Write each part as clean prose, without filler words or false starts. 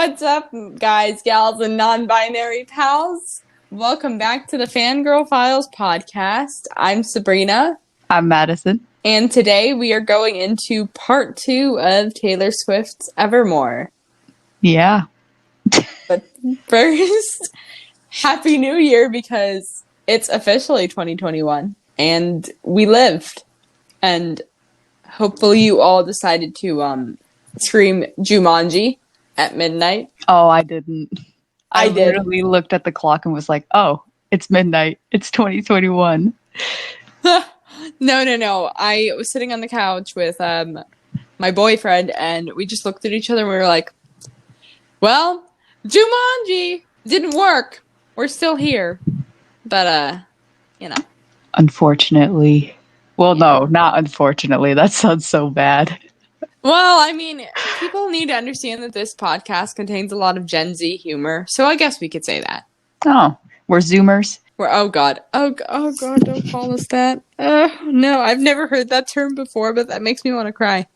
What's up, guys, gals, and non-binary pals? Welcome back to the Fangirl Files podcast. I'm Sabrina. I'm Madison. And today we are going into part 2 of Taylor Swift's Evermore. Yeah. But first, Happy New Year, because it's officially 2021 and we lived. And hopefully you all decided to scream Jumanji at midnight. Oh, I didn't. I did. literally looked at the clock and was like, oh, it's midnight. It's 2021. No. I was sitting on the couch with my boyfriend, and we just looked at each other and we were like, well, Jumanji didn't work. We're still here. But, Unfortunately. Well, no, not unfortunately. That sounds so bad. Well, I mean, people need to understand that this podcast contains a lot of Gen Z humor, so I guess we could say that. Oh, we're Zoomers? Oh God, don't call us that. No, I've never heard that term before, but that makes me want to cry.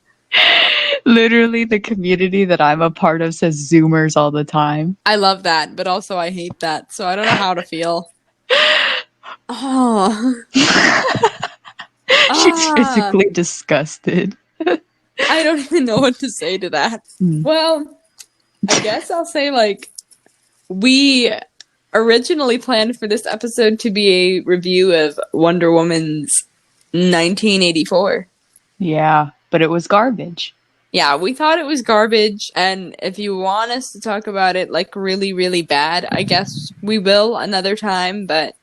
Literally, the community that I'm a part of says Zoomers all the time. I love that, but also I hate that, so I don't know how to feel. Oh. She's physically disgusted. I don't even know what to say to that. Well, I guess I'll say, we originally planned for this episode to be a review of Wonder Woman's 1984. Yeah, but it was garbage. Yeah, we thought it was garbage, and if you want us to talk about it, really, really bad, I guess we will another time, but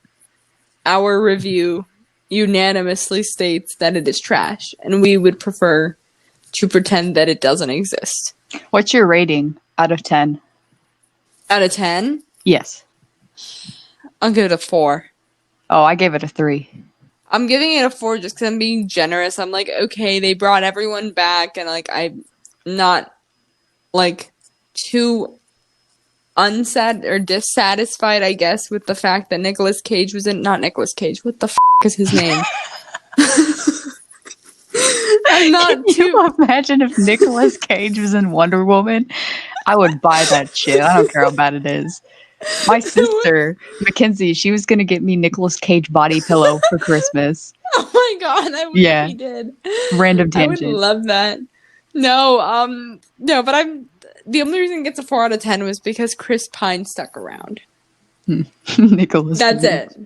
our review unanimously states that it is trash, and we would prefer to pretend that it doesn't exist. What's your rating out of 10? Out of 10? Yes. I'll give it a 4. Oh, I gave it a 3. I'm giving it a 4 just because I'm being generous. I'm like, okay, they brought everyone back, and I'm not too dissatisfied, I guess, with the fact that Nicolas Cage was in. Not Nicolas Cage. What the is his name? I'm not. Can you imagine if Nicolas Cage was in Wonder Woman? I would buy that shit. I don't care how bad it is. My sister, Mackenzie, she was gonna get me Nicolas Cage body pillow for Christmas. Oh my god, I wish he did. Random tangent. I would love that. No, but the only reason it gets a 4 out of 10 was because Chris Pine stuck around. Nicholas. That's it.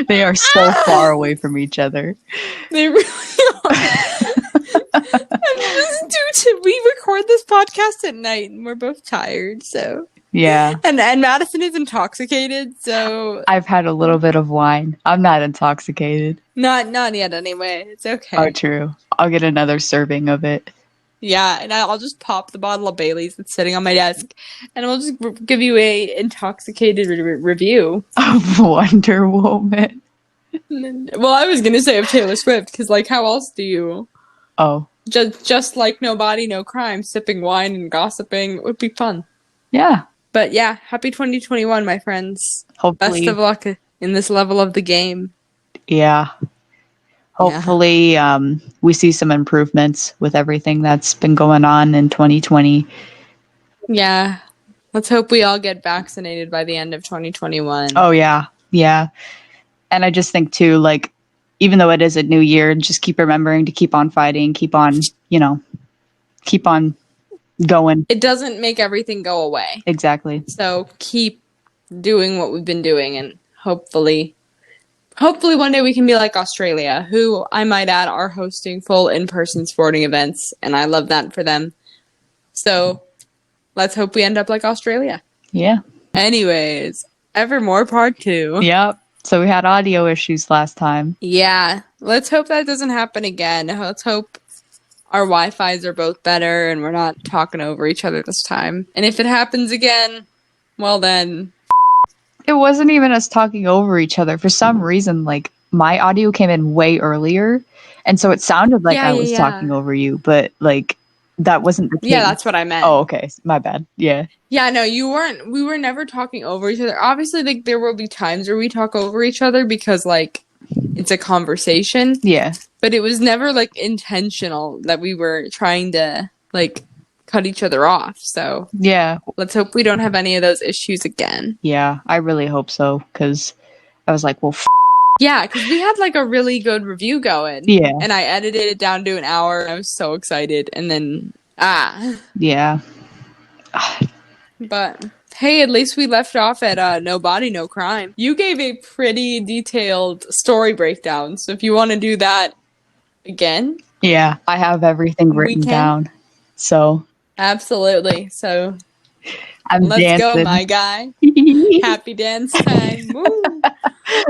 They are so far away from each other. They really are. We record this podcast at night, and we're both tired, so. Yeah. And Madison is intoxicated, so. I've had a little bit of wine. I'm not intoxicated. Not yet, anyway. It's okay. Oh, true. I'll get another serving of it. Yeah, and I'll just pop the bottle of Bailey's that's sitting on my desk, and we'll just give you a intoxicated review of Wonder Woman. Well, I was gonna say of Taylor Swift, because how else do you? Oh, just like nobody, no crime, sipping wine and gossiping. It would be fun. Yeah, but yeah, happy 2021, my friends. Hopefully, best of luck in this level of the game. Yeah. Hopefully, we see some improvements with everything that's been going on in 2020. Yeah. Let's hope we all get vaccinated by the end of 2021. Oh, yeah. Yeah. And I just think, too, even though it is a new year, just keep remembering to keep on fighting, keep on going. It doesn't make everything go away. Exactly. So keep doing what we've been doing, and hopefully one day we can be like Australia, who, I might add, are hosting full in-person sporting events, and I love that for them. So, let's hope we end up like Australia. Yeah. Anyways, Evermore Part 2. Yep. So we had audio issues last time. Yeah. Let's hope that doesn't happen again. Let's hope our Wi-Fis are both better and we're not talking over each other this time. And if it happens again, well then... It wasn't even us talking over each other. For some reason, my audio came in way earlier, and so it sounded like I was talking over you, but that wasn't the case. Yeah, that's what I meant. Oh, okay. My bad. Yeah. Yeah, no, you weren't. We were never talking over each other. Obviously, there will be times where we talk over each other because, it's a conversation. Yeah. But it was never, like, intentional that we were trying to, like, cut each other off. So Yeah. let's hope we don't have any of those issues again. Yeah, I really hope so, because I was like, well, Yeah, because we had, like, a really good review going. Yeah. And I edited it down to an hour, and I was so excited. And then, Yeah. But, hey, at least we left off at No Body, No Crime. You gave a pretty detailed story breakdown, so if you want to do that again... Yeah, I have everything written down, so... Absolutely, so... Let's dancing. go, my guy. Happy dance time. Woo.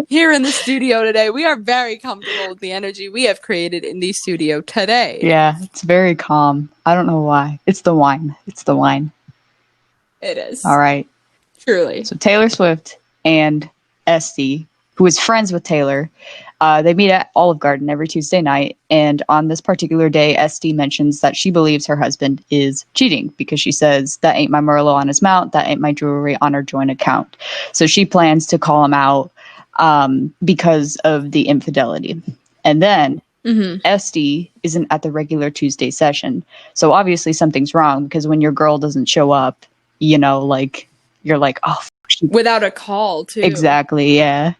Here in the studio today, we are very comfortable with the energy we have created in the studio today. Yeah, it's very calm. I don't know why. It's the wine. It's the wine. It is. All right. Truly. So Taylor Swift and Esty, who is friends with Taylor, they meet at Olive Garden every Tuesday night. And on this particular day, Esty mentions that she believes her husband is cheating because she says, that ain't my Merlot on his mount. That ain't my jewelry on our joint account. So she plans to call him out because of the infidelity. And then Esty isn't at the regular Tuesday session. So obviously something's wrong, because when your girl doesn't show up, you know, like, you're like, oh, without a call, too. Exactly, yeah.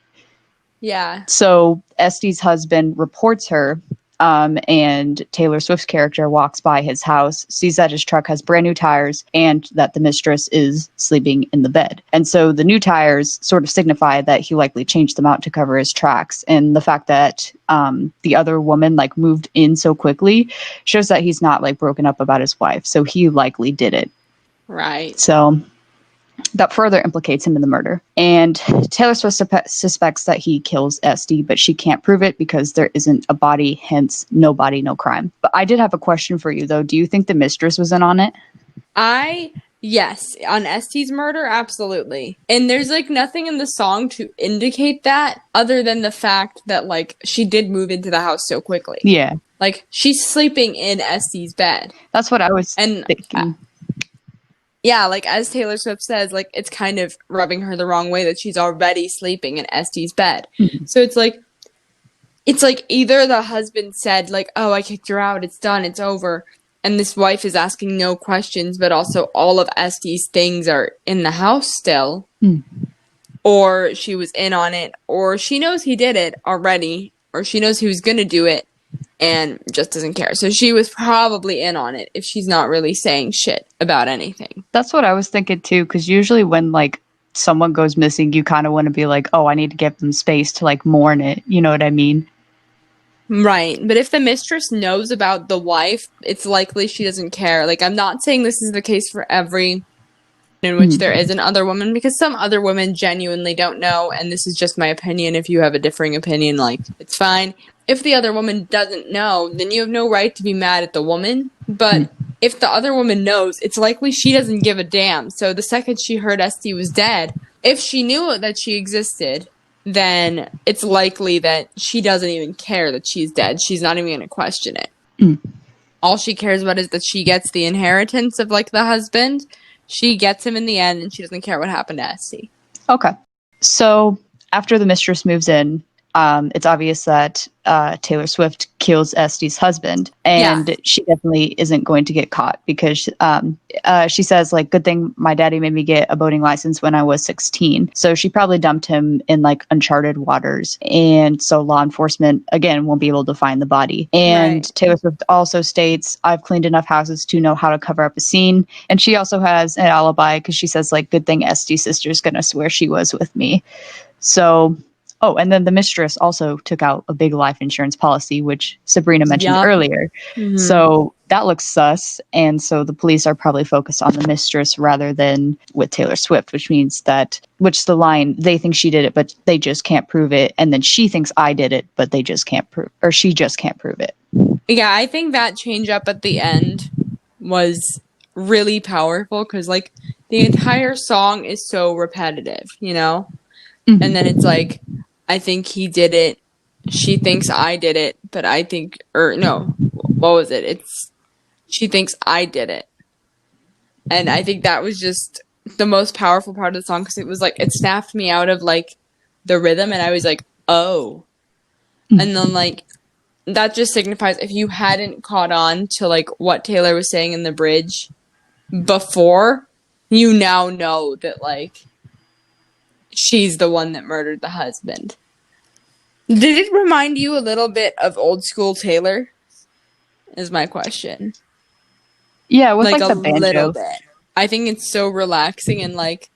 Yeah. So Esty's husband reports her, and Taylor Swift's character walks by his house, sees that his truck has brand new tires, and that the mistress is sleeping in the bed. And so the new tires sort of signify that he likely changed them out to cover his tracks. And the fact that the other woman like moved in so quickly shows that he's not like broken up about his wife. So he likely did it. Right. So that further implicates him in the murder. And Taylor Swift suspects that he kills Esty, but she can't prove it because there isn't a body, hence no body, no crime. But I did have a question for you, though. Do you think the mistress was in on it? Yes, on Esty's murder, absolutely. And there's, like, nothing in the song to indicate that, other than the fact that, like, she did move into the house so quickly. Yeah. Like, she's sleeping in Esty's bed. That's what I was thinking. Yeah, like, as Taylor Swift says, like, it's kind of rubbing her the wrong way that she's already sleeping in Esty's bed. So it's like either the husband said, like, oh, I kicked her out, it's done, it's over, and this wife is asking no questions, but also all of Esty's things are in the house still, or she was in on it, or she knows he did it already, or she knows he was going to do it, and just doesn't care. So she was probably in on it if she's not really saying shit about anything. That's what I was thinking too, because usually when like someone goes missing, you kind of want to be like, oh, I need to give them space to like mourn it. You know what I mean? Right. But if the mistress knows about the wife, it's likely she doesn't care. Like, I'm not saying this is the case for every in which there is an other woman, because some other women genuinely don't know, and this is just my opinion. If you have a differing opinion, like, it's fine. If the other woman doesn't know, then you have no right to be mad at the woman. But if the other woman knows, it's likely she doesn't give a damn. So the second she heard Esty was dead, if she knew that she existed, then it's likely that she doesn't even care that she's dead. She's not even going to question it. All she cares about is that she gets the inheritance of, like, the husband. She gets him in the end, and she doesn't care what happened to Esty. Okay. So after the mistress moves in, it's obvious that Taylor Swift kills Esty's husband, and she definitely isn't going to get caught because she says, like, good thing my daddy made me get a boating license when I was 16. So she probably dumped him in like uncharted waters, and so law enforcement again won't be able to find the body. And Taylor Swift also states, I've cleaned enough houses to know how to cover up a scene. And she also has an alibi because she says, like, good thing Esty's sister's gonna swear she was with me. So oh, and then the mistress also took out a big life insurance policy, which Sabrina mentioned earlier. So that looks sus. And so the police are probably focused on the mistress rather than with Taylor Swift, which means that, which the line, they think she did it, but they just can't prove it. And then she thinks I did it, but they just can't prove, or she just can't prove it. Yeah, I think that change up at the end was really powerful because, like, the entire song is so repetitive, you know? And then it's like, I think he did it. She thinks I did it, but I think, or no, what was it? It's, she thinks I did it. And I think that was just the most powerful part of the song because it was like, it snapped me out of like the rhythm and I was like, oh, And then, like, that just signifies if you hadn't caught on to, like, what Taylor was saying in the bridge before, you now know that, like, she's the one that murdered the husband. Did it remind you a little bit of old school Taylor? Is my question. Yeah, with Like like a the little banjo. bit. I think it's so relaxing and like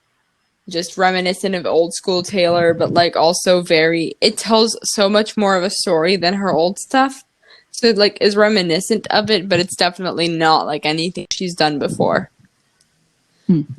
just reminiscent of old school Taylor, but like also very, it tells so much more of a story than her old stuff. So it like is reminiscent of it, but it's definitely not like anything she's done before.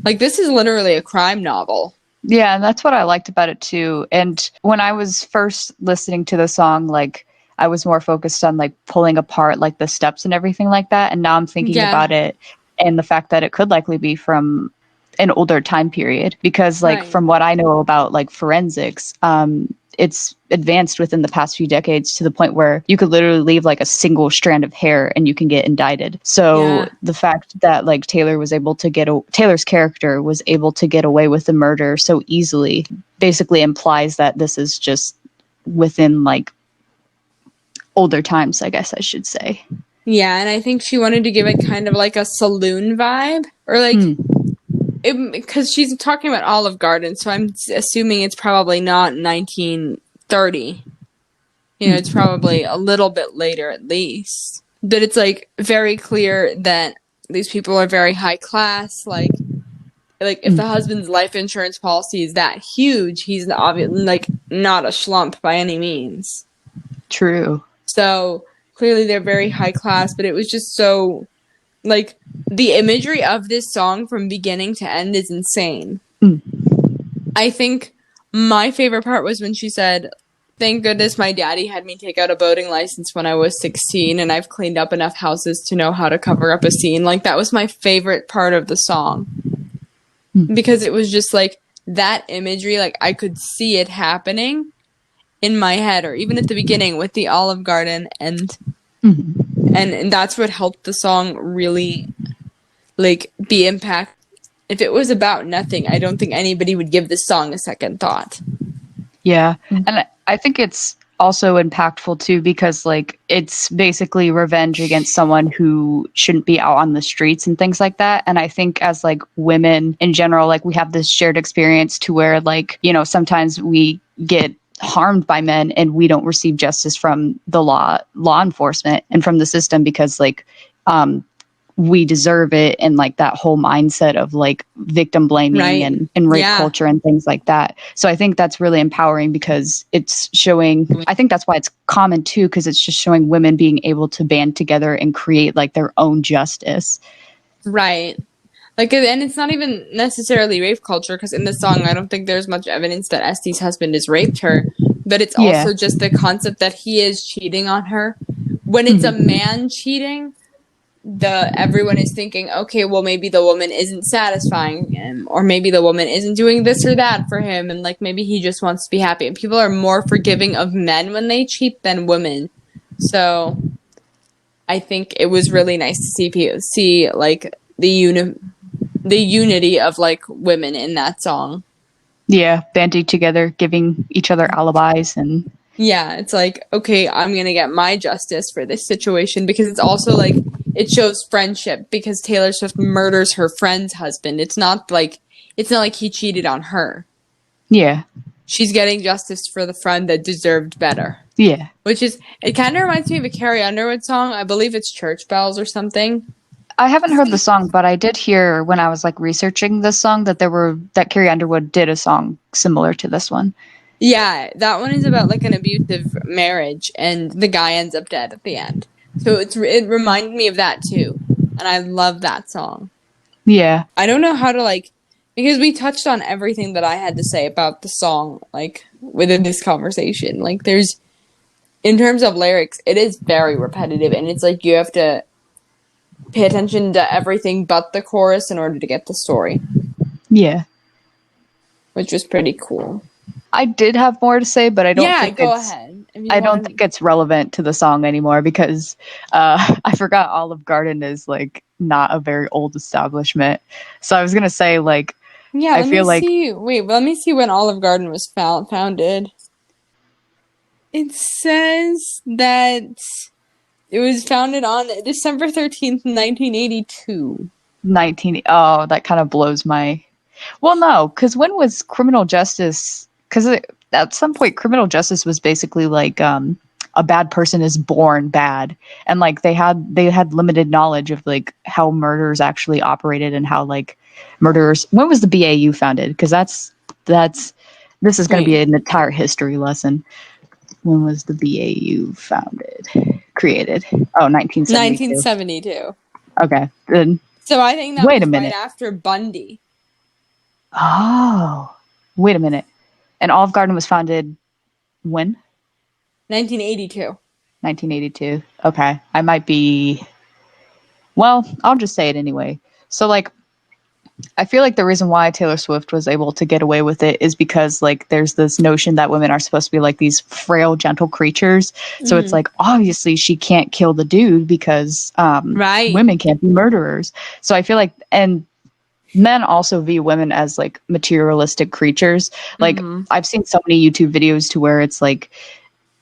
Like this is literally a crime novel. Yeah, and that's what I liked about it too. And when I was first listening to the song, like I was more focused on like pulling apart like the steps and everything like that. And now I'm thinking Yeah. about it and the fact that it could likely be from an older time period because like Right. from what I know about like forensics, it's advanced within the past few decades to the point where you could literally leave like a single strand of hair and you can get indicted. So Yeah. the fact that like Taylor's character was able to get away with the murder so easily basically implies that this is just within like older times, I guess I should say. Yeah, and I think she wanted to give it kind of like a saloon vibe or like because she's talking about Olive Garden, so I'm assuming it's probably not 1930. You know, it's probably a little bit later at least. But it's like very clear that these people are very high class. Like if the husband's life insurance policy is that huge, he's obviously like not a schlump by any means. True. So clearly they're very high class, but it was just so like the imagery of this song from beginning to end is insane. I think my favorite part was when she said, "Thank goodness my daddy had me take out a boating license when I was 16 and I've cleaned up enough houses to know how to cover up a scene." Like that was my favorite part of the song. Because it was just like that imagery, like I could see it happening in my head or even at the beginning with the Olive Garden and that's what helped the song really like be impact. If it was about nothing, I don't think anybody would give this song a second thought. Yeah. And I think it's also impactful too because like it's basically revenge against someone who shouldn't be out on the streets and things like that. And I think as like women in general, like we have this shared experience to where like, you know, sometimes we get harmed by men and we don't receive justice from the law enforcement and from the system because like we deserve it, and like that whole mindset of like victim blaming Right. and rape Yeah. culture and things like that. So I think that's really empowering because it's showing, I think that's why it's common too, because it's just showing women being able to band together and create like their own justice. Right. Like, and it's not even necessarily rape culture, because in the song, I don't think there's much evidence that Estee's husband has raped her, but it's Yeah. also just the concept that he is cheating on her. When it's a man cheating, everyone is thinking, okay, well, maybe the woman isn't satisfying him, or maybe the woman isn't doing this or that for him, and like maybe he just wants to be happy. And people are more forgiving of men when they cheat than women. So I think it was really nice to see like the unity of like women in that song. Yeah, banding together, giving each other alibis, and yeah, it's like, okay, I'm gonna get my justice for this situation, because it's also like it shows friendship, because Taylor Swift murders her friend's husband. It's not like he cheated on her. Yeah. She's getting justice for the friend that deserved better. Yeah. Which is, it kind of reminds me of a Carrie Underwood song. I believe it's Church Bells or something. I haven't heard the song, but I did hear when I was like researching this song that Carrie Underwood did a song similar to this one. Yeah, that one is about like an abusive marriage, and the guy ends up dead at the end. So it reminded me of that too, and I love that song. Yeah. I don't know how to like, because we touched on everything that I had to say about the song, like within this conversation. Like there's, in terms of lyrics, it is very repetitive, and it's like you have to pay attention to everything but the chorus in order to get the story. Yeah. Which was pretty cool. I did have more to say, but I don't think go ahead. I don't think it's relevant to the song anymore because I forgot Olive Garden is like not a very old establishment. So I was gonna say like let me see when Olive Garden was founded. It says that it was founded on December 13th, 1982. Oh, that kind of blows my. Well, no, because when was criminal justice? Because at some point, criminal justice was basically like a bad person is born bad, and like they had limited knowledge of like how murders actually operated and how like murderers. When was the BAU founded? Because that's this is going to be an entire history lesson. When was the BAU created? Oh, 1972. 1972. Okay, then. So I think that Wait was a minute. right after Bundy. Oh, wait a minute. And Olive Garden was founded when? 1982. 1982. Okay. I might be. Well, I'll just say it anyway. So, like, I feel like the reason why Taylor Swift was able to get away with it is because, like, there's this notion that women are supposed to be like these frail, gentle creatures. So it's like, obviously, she can't kill the dude because Right. women can't be murderers. So I feel like, and men also view women as like materialistic creatures. Like I've seen so many YouTube videos to where it's like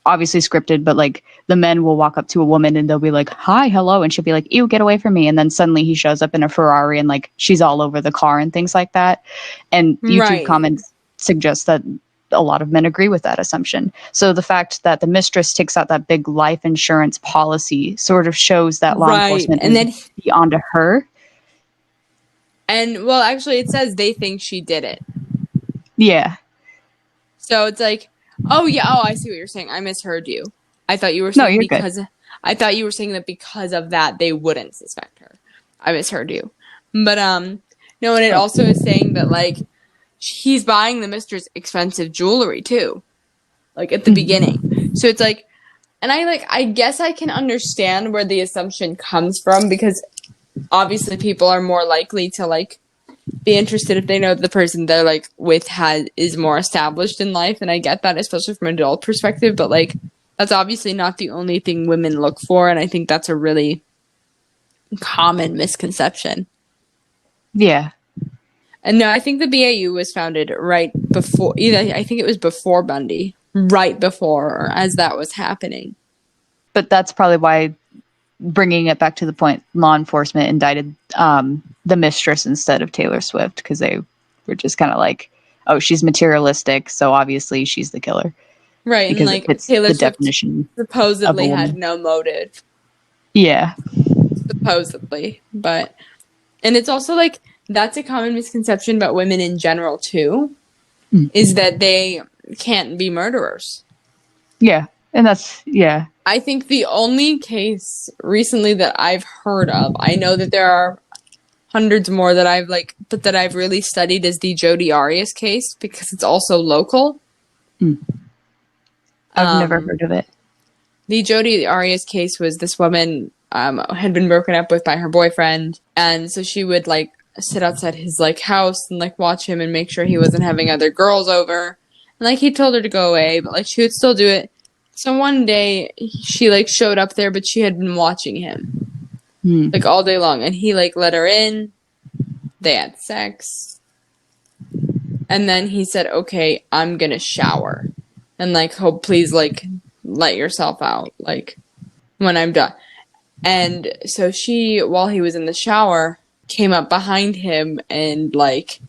obviously scripted, but like the men will walk up to a woman and they'll be like, "Hi, hello," and she'll be like, "Ew, get away from me!" And then suddenly he shows up in a Ferrari and like she's all over the car and things like that. And YouTube comments suggest that a lot of men agree with that assumption. So the fact that the mistress takes out that big life insurance policy sort of shows that law enforcement and then be onto her. And well, actually, it says they think she did it. Yeah. So it's like, oh yeah, oh I see what you're saying. I misheard you. I thought you were saying I thought you were saying that because of that they wouldn't suspect her. I misheard you. But no, and it also is saying that like he's buying the mistress expensive jewelry too. Like at the beginning. So it's like, and I guess I can understand where the assumption comes from because obviously people are more likely to like be interested if they know that the person they're like with is more established in life, and I get that, especially from an adult perspective, but like that's obviously not the only thing women look for, and I think that's a really common misconception. Yeah. And no, I think the BAU was founded right before, I think it was before Bundy, right before or as that was happening. But that's probably why, bringing it back to the point, law enforcement indicted the mistress instead of Taylor Swift because they were just kind of like, oh, she's materialistic, so obviously she's the killer. Right, because and like Taylor Swift definition supposedly had no motive. Yeah. Supposedly. But, and it's also like, that's a common misconception about women in general too, is that they can't be murderers. Yeah, and that's, yeah. I think the only case recently that I've heard of, I know that there are hundreds more that I've like, but that I've really studied is the Jodi Arias case because it's also local. I've never heard of it. The Jodi Arias case was this woman had been broken up with by her boyfriend, and so she would like sit outside his like house and like watch him and make sure he wasn't having other girls over. And like he told her to go away, but like she would still do it. So one day she like showed up there, but she had been watching him like all day long, and he like let her in. They had sex, and then he said, "Okay, I'm gonna shower, and like, hope please like let yourself out like when I'm done." And so she, while he was in the shower, came up behind him and like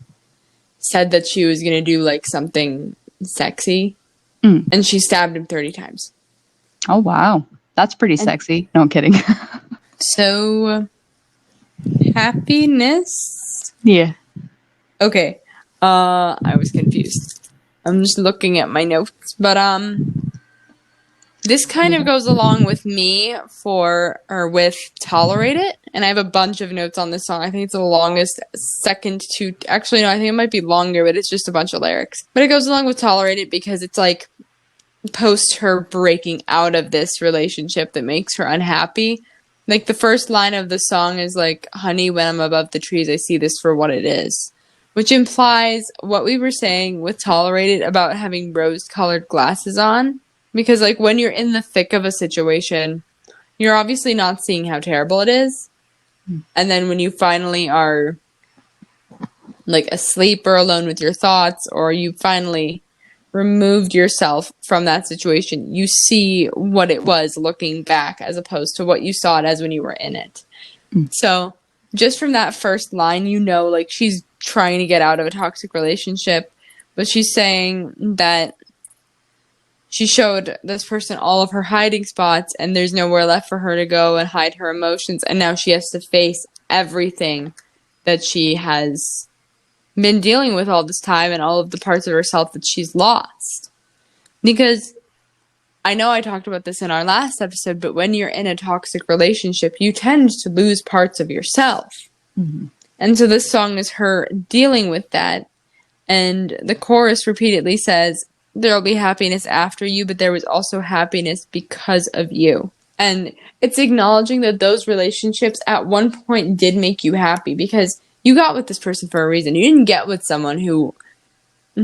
said that she was gonna do like something sexy. And she stabbed him 30 times. Oh, wow. That's pretty sexy. No, I'm kidding. So, happiness? Yeah. Okay. I was confused. I'm just looking at my notes. But, this kind of goes along with me with Tolerate It. And I have a bunch of notes on this song. I think it's the longest actually, no, I think it might be longer, but it's just a bunch of lyrics. But it goes along with Tolerate It because it's like post her breaking out of this relationship that makes her unhappy. Like the first line of the song is like, "Honey, when I'm above the trees, I see this for what it is." Which implies what we were saying with Tolerate It about having rose-colored glasses on. Because, like, when you're in the thick of a situation, you're obviously not seeing how terrible it is. And then when you finally are, like, asleep or alone with your thoughts, or you finally removed yourself from that situation, you see what it was looking back as opposed to what you saw it as when you were in it. So just from that first line, you know, like, she's trying to get out of a toxic relationship, but she's saying that she showed this person all of her hiding spots and there's nowhere left for her to go and hide her emotions, and now she has to face everything that she has been dealing with all this time and all of the parts of herself that she's lost. Because I know I talked about this in our last episode, but when you're in a toxic relationship, you tend to lose parts of yourself. Mm-hmm. And so this song is her dealing with that. And the chorus repeatedly says, there'll be happiness after you, but there was also happiness because of you. And it's acknowledging that those relationships at one point did make you happy, because you got with this person for a reason. You didn't get with someone who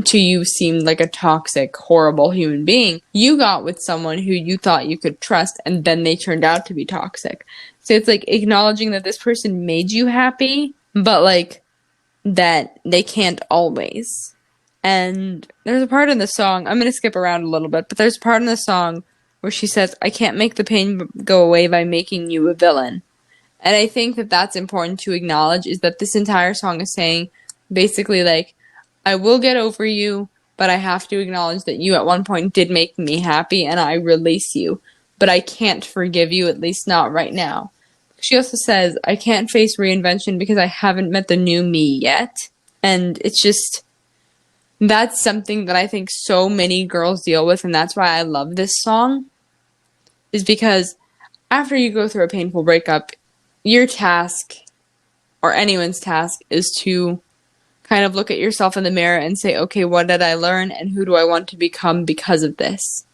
to you seemed like a toxic, horrible human being. You got with someone who you thought you could trust, and then they turned out to be toxic. So it's like acknowledging that this person made you happy, but like that they can't always. And there's a part in the song, I'm going to skip around a little bit, but there's a part in the song where she says, I can't make the pain go away by making you a villain. And I think that that's important to acknowledge, is that this entire song is saying basically like, I will get over you, but I have to acknowledge that you at one point did make me happy, and I release you. But I can't forgive you, at least not right now. She also says, I can't face reinvention because I haven't met the new me yet. And it's just, that's something that I think so many girls deal with, and that's why I love this song. Is because after you go through a painful breakup, your task, or anyone's task, is to kind of look at yourself in the mirror and say, okay, what did I learn and who do I want to become because of this?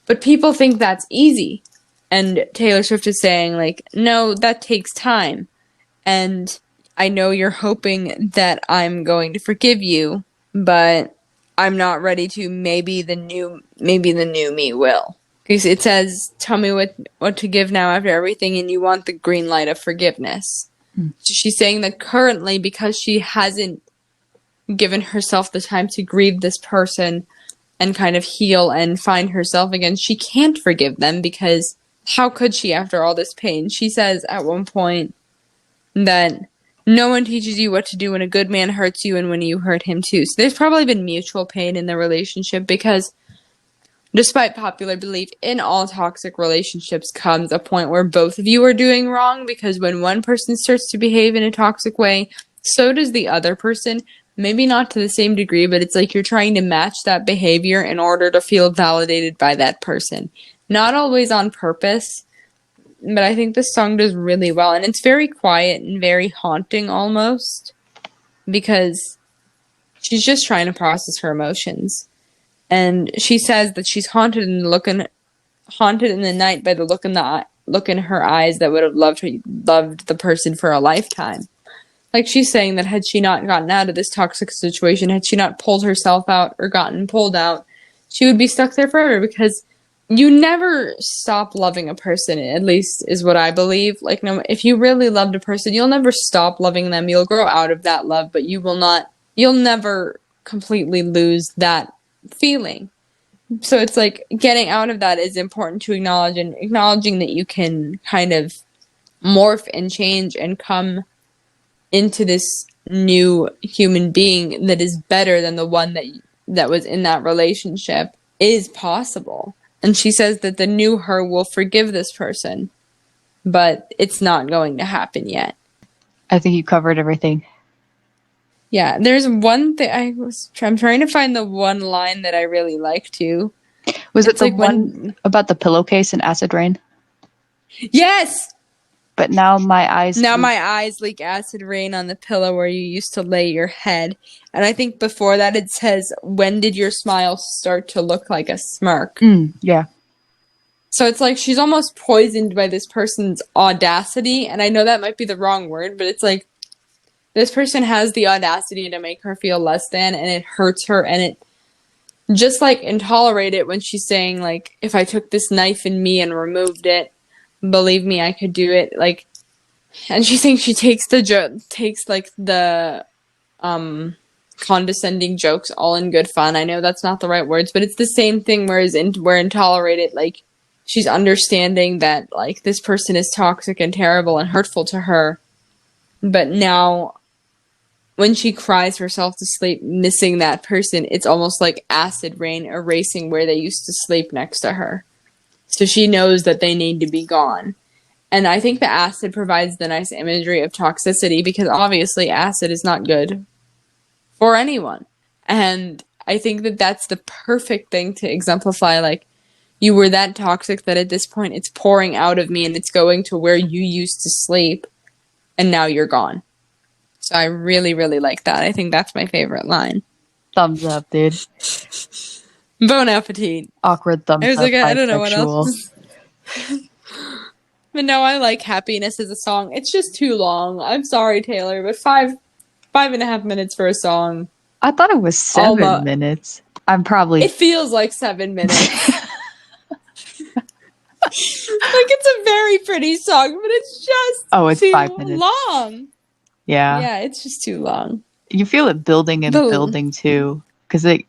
But people think that's easy. And Taylor Swift is saying, like, no, that takes time. And I know you're hoping that I'm going to forgive you, but I'm not ready to. Maybe the new me will. Because it says, tell me what to give now after everything, and you want the green light of forgiveness. So she's saying that currently, because she hasn't given herself the time to grieve this person and kind of heal and find herself again, she can't forgive them, because how could she after all this pain? She says at one point that no one teaches you what to do when a good man hurts you and when you hurt him too. So there's probably been mutual pain in the relationship, because despite popular belief, in all toxic relationships comes a point where both of you are doing wrong, because when one person starts to behave in a toxic way, so does the other person. Maybe not to the same degree, but it's like you're trying to match that behavior in order to feel validated by that person. Not always on purpose, but I think this song does really well. And it's very quiet and very haunting almost, because she's just trying to process her emotions. And she says that she's haunted in the night by the look in her eyes that would have loved the person for a lifetime. Like, she's saying that had she not gotten out of this toxic situation, had she not pulled herself out or gotten pulled out, she would be stuck there forever, because you never stop loving a person, at least is what I believe. Like, no, if you really loved a person, you'll never stop loving them. You'll grow out of that love, but you'll never completely lose that feeling. So it's like getting out of that is important to acknowledge, and acknowledging that you can kind of morph and change and come into this new human being that is better than the one that was in that relationship is possible. And she says that the new her will forgive this person, but it's not going to happen yet. I think you covered everything. Yeah, there's one thing I'm trying to find the one line that I really like too. Was it the one about the pillowcase and acid rain? Yes! But now my eyes leak acid rain on the pillow where you used to lay your head. And I think before that it says, when did your smile start to look like a smirk? Yeah. So it's like she's almost poisoned by this person's audacity. And I know that might be the wrong word, but it's like this person has the audacity to make her feel less than, and it hurts her. And it just like intolerate it when she's saying, like, if I took this knife in me and removed it, believe me, I could do it. Like, and she thinks she takes the condescending jokes all in good fun. I know that's not the right words, but it's the same thing, whereas where Intolerated, like, she's understanding that, like, this person is toxic and terrible and hurtful to her, but now when she cries herself to sleep missing that person, it's almost like acid rain erasing where they used to sleep next to her. So she knows that they need to be gone. And I think the acid provides the nice imagery of toxicity, because obviously acid is not good for anyone. And I think that that's the perfect thing to exemplify, like, you were that toxic that at this point it's pouring out of me and it's going to where you used to sleep, and now you're gone. So I really, really like that. I think that's my favorite line. Thumbs up, dude. Bon appetit. Awkward thumbs I was up. like, I don't know bisexual. what else. But no, I like Happiness as a song. It's just too long. I'm sorry, Taylor, but 5.5 minutes for a song. I thought it was 7 minutes. I'm probably... It feels like 7 minutes. Like, it's a very pretty song, but it's just it's too 5 minutes. long. Yeah. Yeah, it's just too long. You feel it building and building, too. Because, I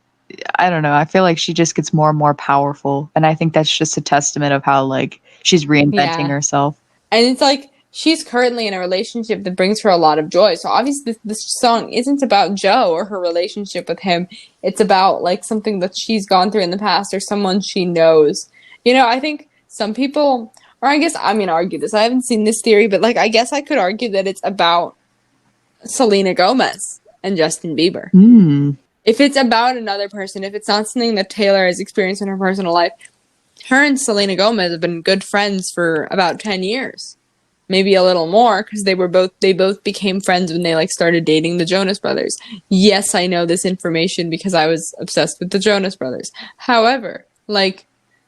don't know, I feel like she just gets more and more powerful. And I think that's just a testament of how, like, she's reinventing herself. And it's like, she's currently in a relationship that brings her a lot of joy. So obviously this song isn't about Joe or her relationship with him. It's about, like, something that she's gone through in the past or someone she knows. You know, I think some people, or I guess I'm going to argue this. I haven't seen this theory, but, like, I guess I could argue that it's about Selena Gomez and Justin Bieber. If it's about another person, if it's not something that Taylor has experienced in her personal life, her and Selena Gomez have been good friends for about 10 years. Maybe a little more, because they both became friends when they, like, started dating the Jonas Brothers. Yes, I know this information because I was obsessed with the Jonas Brothers. However, like,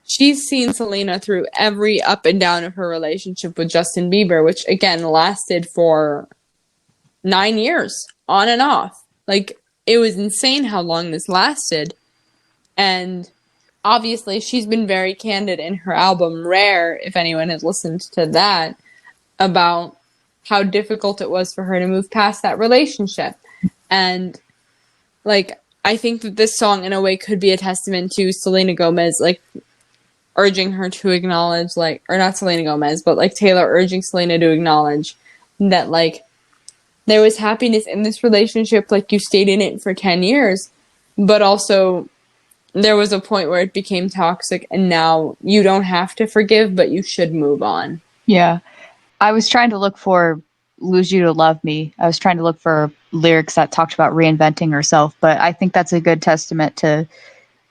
she's seen Selena through every up and down of her relationship with Justin Bieber, which, again, lasted for 9 years, on and off. Like, it was insane how long this lasted. And obviously, she's been very candid in her album Rare, if anyone has listened to that, about how difficult it was for her to move past that relationship. And, like, I think that this song, in a way, could be a testament to Selena Gomez, like, urging her to acknowledge, like, or not Selena Gomez, but, like, Taylor urging Selena to acknowledge that, like, there was happiness in this relationship, like, you stayed in it for 10 years, but also there was a point where it became toxic, and now you don't have to forgive, but you should move on. Yeah. I was trying to look for Lose You to Love Me. I was trying to look for lyrics that talked about reinventing herself, but I think that's a good testament to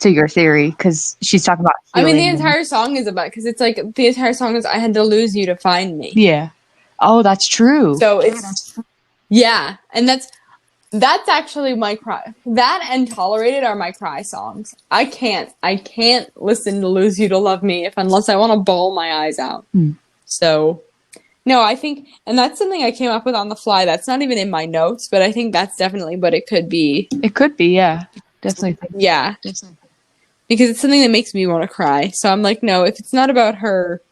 your theory, because she's talking about healing. I mean, the entire song is about, because it's like, the entire song is, I had to lose you to find me. Yeah. Oh, that's true. So it's, yeah, and that's actually my cry. That and Tolerated are my cry songs. I can't listen to Lose You to Love Me unless I want to bawl my eyes out. So, no, I think, and that's something I came up with on the fly. That's not even in my notes, but I think that's definitely what it could be. It could be, yeah. Definitely. Yeah. Definitely. Because it's something that makes me want to cry. So I'm like, no, if it's not about her,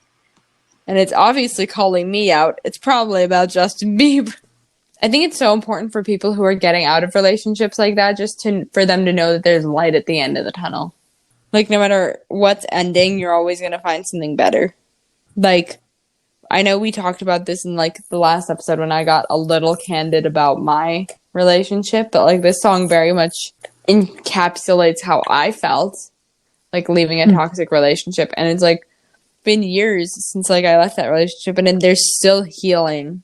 and it's obviously calling me out, it's probably about Justin Bieber. I think it's so important for people who are getting out of relationships like that, just for them to know that there's light at the end of the tunnel. Like, no matter what's ending, you're always going to find something better. Like, I know we talked about this in, like, the last episode when I got a little candid about my relationship, but, like, this song very much encapsulates how I felt, like, leaving a toxic relationship. And it's, like, been years since, like, I left that relationship, and then there's still healing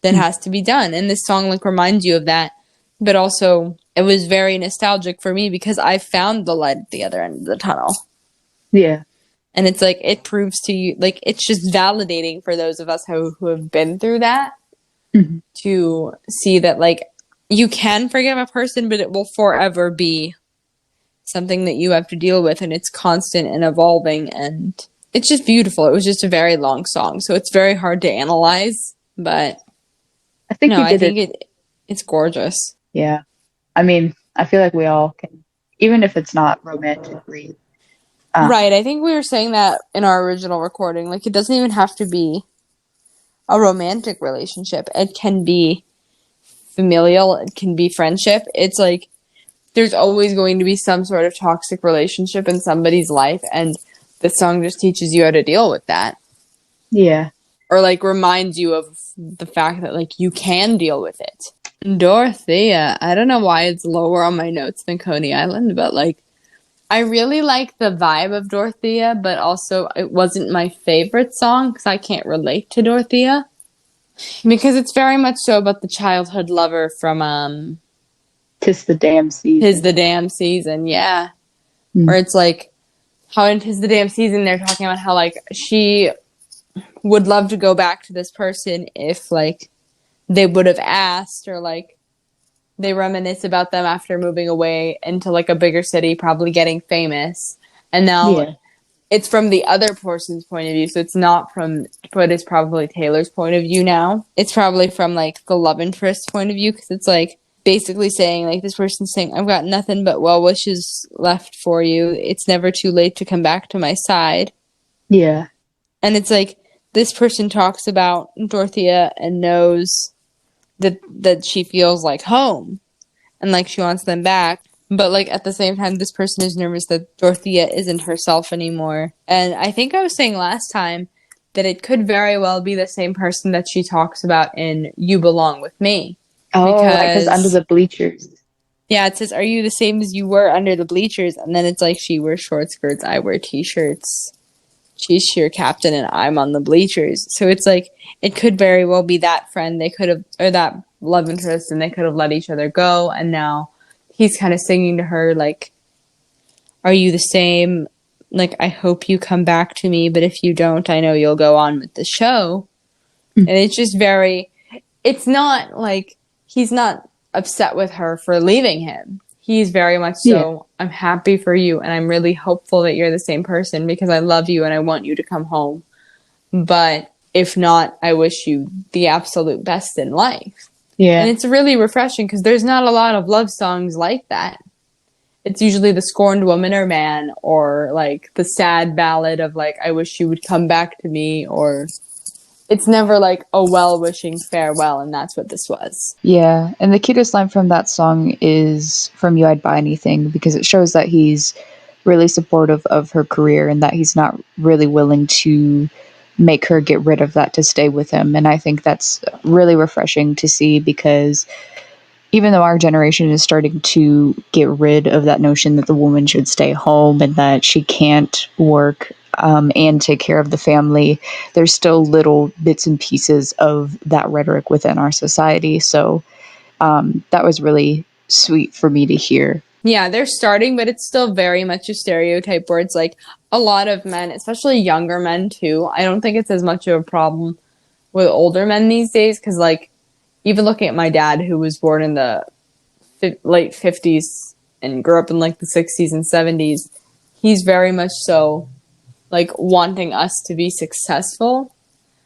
that has to be done. And this song, like, reminds you of that. But also, it was very nostalgic for me because I found the light at the other end of the tunnel. Yeah. And it's like, it proves to you, like, it's just validating for those of us who have been through that to see that, like, you can forgive a person, but it will forever be something that you have to deal with, and it's constant and evolving, and it's just beautiful. It was just a very long song, so it's very hard to analyze, but I think it's gorgeous. Yeah. I mean, I feel like we all can, even if it's not romantically. Right, I think we were saying that in our original recording. Like, it doesn't even have to be a romantic relationship. It can be familial, it can be friendship. It's like there's always going to be some sort of toxic relationship in somebody's life, and this song just teaches you how to deal with that. Yeah. Or like reminds you of the fact that like you can deal with it. Dorothea, I don't know why it's lower on my notes than Coney Island, but like I really like the vibe of Dorothea, but also it wasn't my favorite song because I can't relate to Dorothea. Because it's very much so about the childhood lover from 'Tis the Damn Season. 'Tis the Damn Season, yeah. Or it's like how in 'Tis the Damn Season they're talking about how like she would love to go back to this person if like they would have asked, or like they reminisce about them after moving away into like a bigger city, probably getting famous. And now it's from the other person's point of view, so it's not from, but it's probably Taylor's point of view now. It's probably from like the love interest's point of view, because it's like basically saying like this person's saying, I've got nothing but well wishes left for you. It's never too late to come back to my side. Yeah. And it's like this person talks about Dorothea and knows that she feels like home and like she wants them back. But like at the same time, this person is nervous that Dorothea isn't herself anymore. And I think I was saying last time that it could very well be the same person that she talks about in You Belong With Me. Oh, because under the bleachers. Yeah, it says, are you the same as you were under the bleachers? And then it's like she wears short skirts, I wear t-shirts. She's cheer captain and I'm on the bleachers. So it's like, it could very well be that friend they could have, or that love interest, and they could have let each other go. And now he's kind of singing to her like, are you the same? Like, I hope you come back to me, but if you don't, I know you'll go on with the show. And it's just very, it's not like, he's not upset with her for leaving him. He's very much so, I'm happy for you, and I'm really hopeful that you're the same person because I love you and I want you to come home. But if not, I wish you the absolute best in life. Yeah. And it's really refreshing because there's not a lot of love songs like that. It's usually the scorned woman or man, or like the sad ballad of like, I wish you would come back to me, or it's never like a well-wishing farewell, and that's what this was. Yeah, and the cutest line from that song is from You I'd Buy Anything, because it shows that he's really supportive of her career and that he's not really willing to make her get rid of that to stay with him. And I think that's really refreshing to see, because even though our generation is starting to get rid of that notion that the woman should stay home and that she can't work and take care of the family, there's still little bits and pieces of that rhetoric within our society. So that was really sweet for me to hear. Yeah, they're starting, but it's still very much a stereotype where it's like a lot of men, especially younger men too. I don't think it's as much of a problem with older men these days, because like even looking at my dad, who was born in the late 50s and grew up in like the 60s and 70s, he's very much so like wanting us to be successful,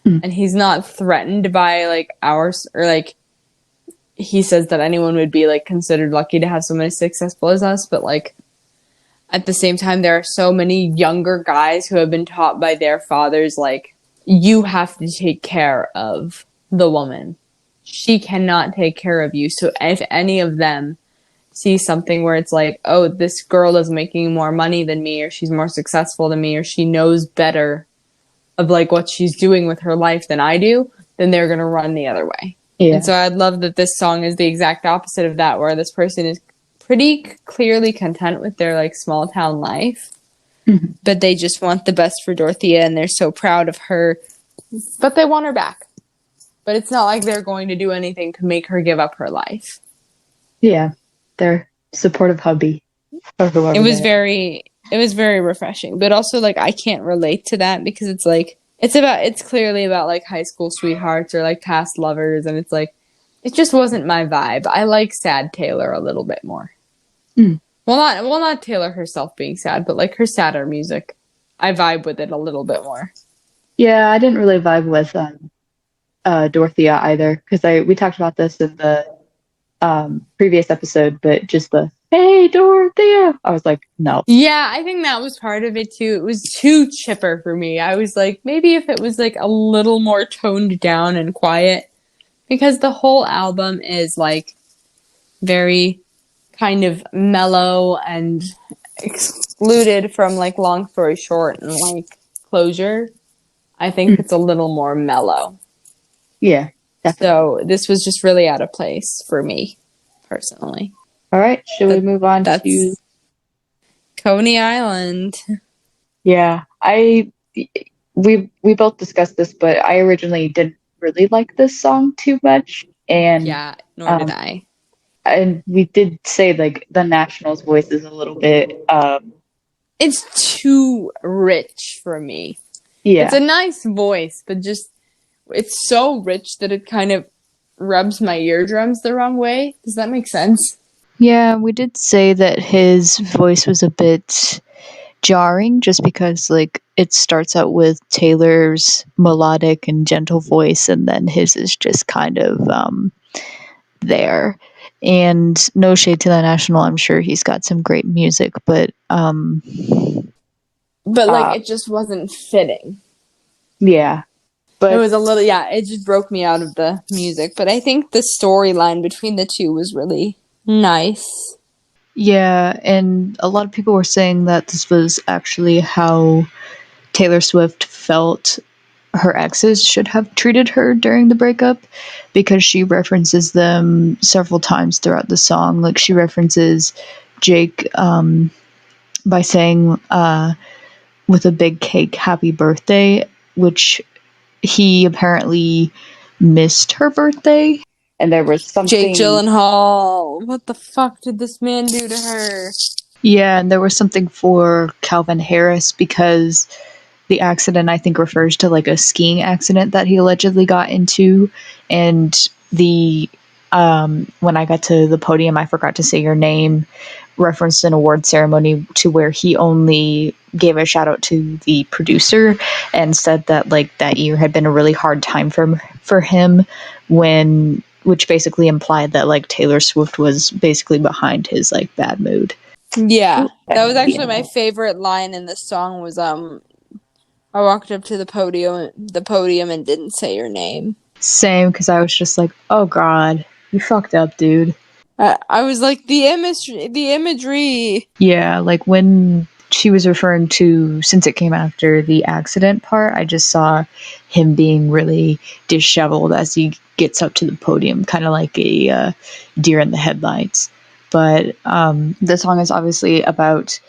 and he's not threatened by like ours, or like he says that anyone would be like considered lucky to have someone as successful as us. But like at the same time, there are so many younger guys who have been taught by their fathers, like, you have to take care of the woman. She cannot take care of you. So if any of them see something where it's like, oh, this girl is making more money than me, or she's more successful than me, or she knows better of like what she's doing with her life than I do, then they're going to run the other way. Yeah. And so I'd love that this song is the exact opposite of that, where this person is pretty clearly content with their like small town life, but they just want the best for Dorothea, and they're so proud of her, but they want her back. But it's not like they're going to do anything to make her give up her life. Yeah. Their supportive hubby. It was very refreshing, but also like I can't relate to that, because it's like it's clearly about like high school sweethearts or like past lovers, and it's like it just wasn't my vibe. I like sad Taylor a little bit more. Well, not Taylor herself being sad, but like her sadder music, I vibe with it a little bit more. Yeah, I didn't really vibe with Dorothea either, because we talked about this in the previous episode, but just the hey Dorothea, I was like, no. Yeah, I think that was part of it too. It was too chipper for me. I was like, maybe if it was like a little more toned down and quiet, because the whole album is like very kind of mellow and excluded from like Long Story Short and like Closure. I think it's a little more mellow. Yeah, definitely. So this was just really out of place for me personally. All right, should we move on to? That's Coney Island. Yeah, we both discussed this, but I originally didn't really like this song too much, and Yeah, nor did um, I. and we did say like the National's voice is a little bit It's too rich for me. It's yeah. a nice voice, but just it's so rich that it kind of rubs my eardrums the wrong way. Does that make sense? Yeah, we did say that his voice was a bit jarring just because like it starts out with Taylor's melodic and gentle voice and then his is just kind of there. And no shade to the National, I'm sure he's got some great music, but But like uh it just wasn't fitting. yeah. It But was a little it just broke me out of the music, but I think the storyline between the two was really nice. yeah, and a lot of people were saying that this was actually how Taylor Swift felt her exes should have treated her during the breakup because she references them several times throughout the song. Like she references Jake by saying with a big cake, happy birthday, which he apparently missed her birthday. And there was Jake something, Gyllenhaal, what the fuck did this man do to her? yeah, and there was something for Calvin Harris because the accident I think refers to like a skiing accident that he allegedly got into, and the when I got to the podium, I forgot to say your name, referenced an award ceremony to where he only gave a shout out to the producer and said that like that year had been a really hard time for him when which basically implied that like Taylor Swift was basically behind his like bad mood. Yeah, that was Yeah. actually my favorite line in this song was I walked up to the podium and didn't say your name. Same, because I was just like, oh god, you fucked up, dude. I was like the imagery. Yeah, like when she was referring to, since it came after the accident part, I just saw him being really disheveled as he gets up to the podium, kind of like a deer in the headlights. But the song is obviously about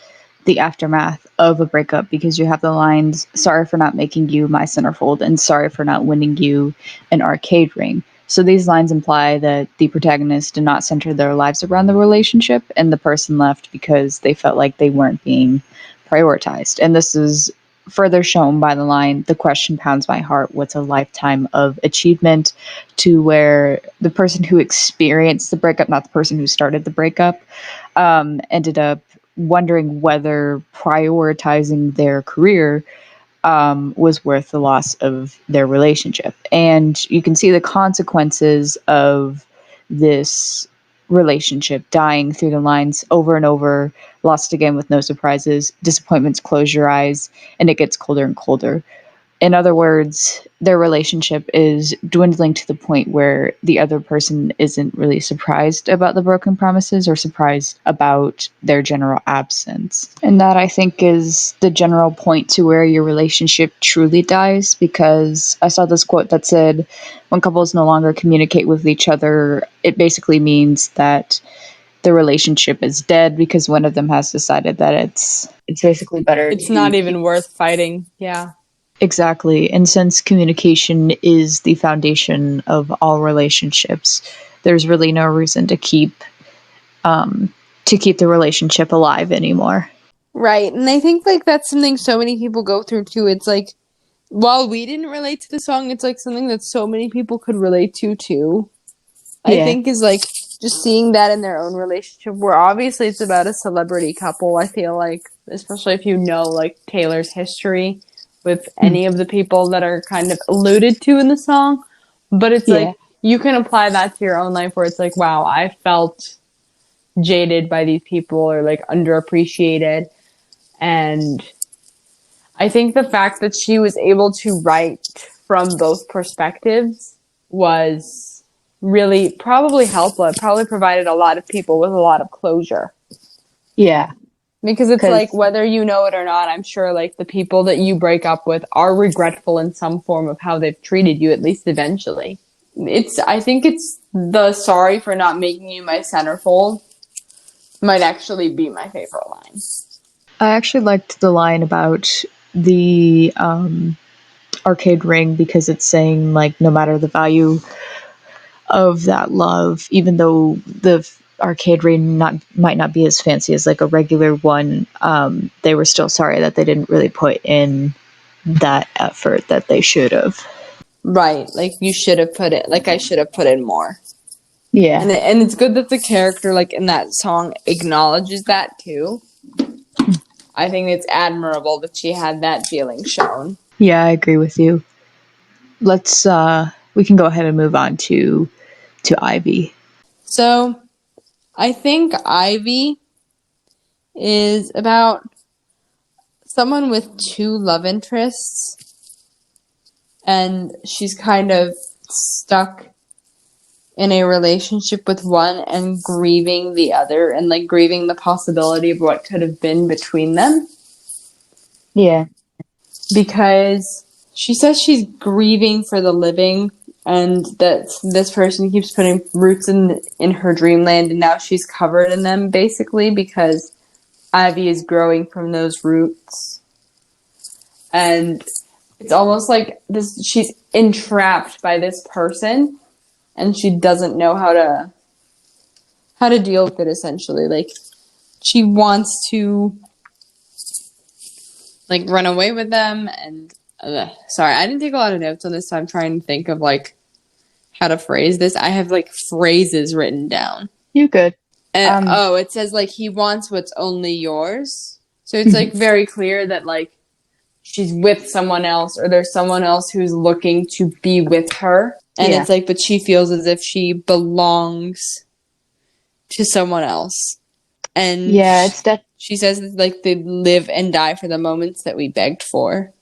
the aftermath of a breakup because you have the lines, sorry for not making you my centerfold, and sorry for not winning you an arcade ring. So these lines imply that the protagonists did not center their lives around the relationship and the person left because they felt like they weren't being prioritized. And this is further shown by the line, the question pounds my heart, what's a lifetime of achievement, to where the person who experienced the breakup, not the person who started the breakup, ended up wondering whether prioritizing their career was worth the loss of their relationship. And you can see the consequences of this relationship dying through the lines over and over, lost again with no surprises, disappointments close your eyes, and it gets colder and colder. In other words, their relationship is dwindling to the point where the other person isn't really surprised about the broken promises or surprised about their general absence. And that, I think, is the general point to where your relationship truly dies, because I saw this quote that said, when couples no longer communicate with each other, it basically means that the relationship is dead because one of them has decided that it's basically better It's to not keep. even worth fighting. Yeah. Exactly. And since communication is the foundation of all relationships, there's really no reason to keep the relationship alive anymore. Right. And I think like that's something so many people go through too. It's like while we didn't relate to the song, it's like something that so many people could relate to too. I Yeah. think is like just seeing that in their own relationship where obviously it's about a celebrity couple. I feel like especially if you know like Taylor's history with Mm. any of the people that are kind of alluded to in the song, but it's Yeah. like you can apply that to your own life where it's like wow, I felt jaded by these people or like underappreciated, and I think the fact that she was able to write from both perspectives was really probably helpful. It probably provided a lot of people with a lot of closure. Yeah. Because it's like, whether you know it or not, I'm sure like the people that you break up with are regretful in some form of how they've treated you, at least eventually. I think it's the sorry for not making you my centerfold might actually be my favorite line. I actually liked the line about the arcade ring because it's saying, like, no matter the value of that love, even though the arcade ring might not be as fancy as like a regular one, they were still sorry that they didn't really put in that effort that they should have. Right, like you should have put it, like I should have put in more. Yeah. And it's good that the character, like in that song, acknowledges that too. I think it's admirable that she had that feeling shown. Yeah, I agree with you. Let's we can go ahead and move on to Ivy. So, I think Ivy is about someone with two love interests, and she's kind of stuck in a relationship with one and grieving the other, and like grieving the possibility of what could have been between them. Yeah. Because she says she's grieving for the living, and that this person keeps putting roots in her dreamland, and now she's covered in them, basically, because Ivy is growing from those roots. And it's almost like she's entrapped by this person, and she doesn't know how to deal with it, essentially. Like, she wants to like run away with them, and sorry, I didn't take a lot of notes on this, so I'm trying to think of like how to phrase this. I have like phrases written down. You good. And it says like he wants what's only yours. So it's like very clear that like she's with someone else, or there's someone else who's looking to be with her. And it's like, but she feels as if she belongs to someone else. And yeah, she says like they live and die for the moments that we begged for.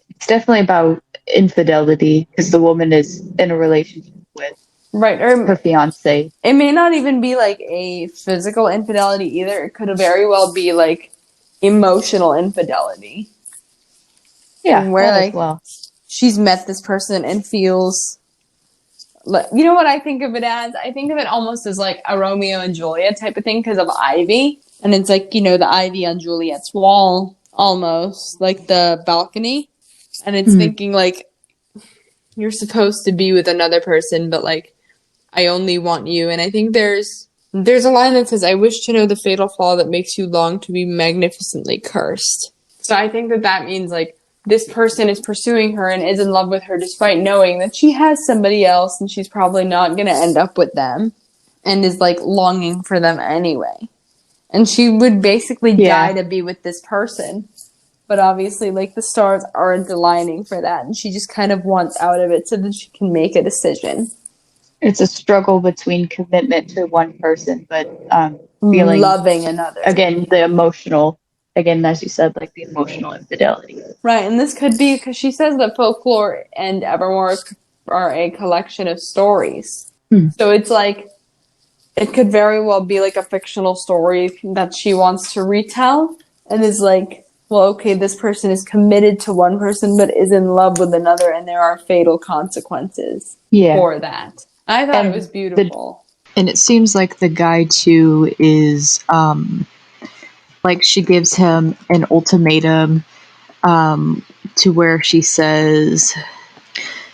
It's definitely about infidelity, because the woman is in a relationship with or her fiance. It may not even be like a physical infidelity either. It could very well be like emotional infidelity. Yeah, where like she's met this person and feels. You know what I think of it as? I think of it almost as like a Romeo and Juliet type of thing because of Ivy. And it's like, you know, the ivy on Juliet's wall, almost, like the balcony. And it's thinking, like, you're supposed to be with another person, but, like, I only want you. And I think there's a line that says, I wish to know the fatal flaw that makes you long to be magnificently cursed. So I think that means, like, this person is pursuing her and is in love with her despite knowing that she has somebody else and she's probably not going to end up with them, and is, like, longing for them anyway. And she would basically die to be with this person. But obviously, like, the stars aren't aligning for that. And she just kind of wants out of it so that she can make a decision. It's a struggle between commitment to one person, but feeling... loving another. Again, the emotional... Again, as you said, like, the emotional infidelity. Right, and this could be... Because she says that folklore and Evermore are a collection of stories. So it's like... It could very well be, like, a fictional story that she wants to retell. And is like, well, okay, this person is committed to one person, but is in love with another, and there are fatal consequences for that. I thought it was beautiful. And it seems like the guy, too, is, like, she gives him an ultimatum, to where she says,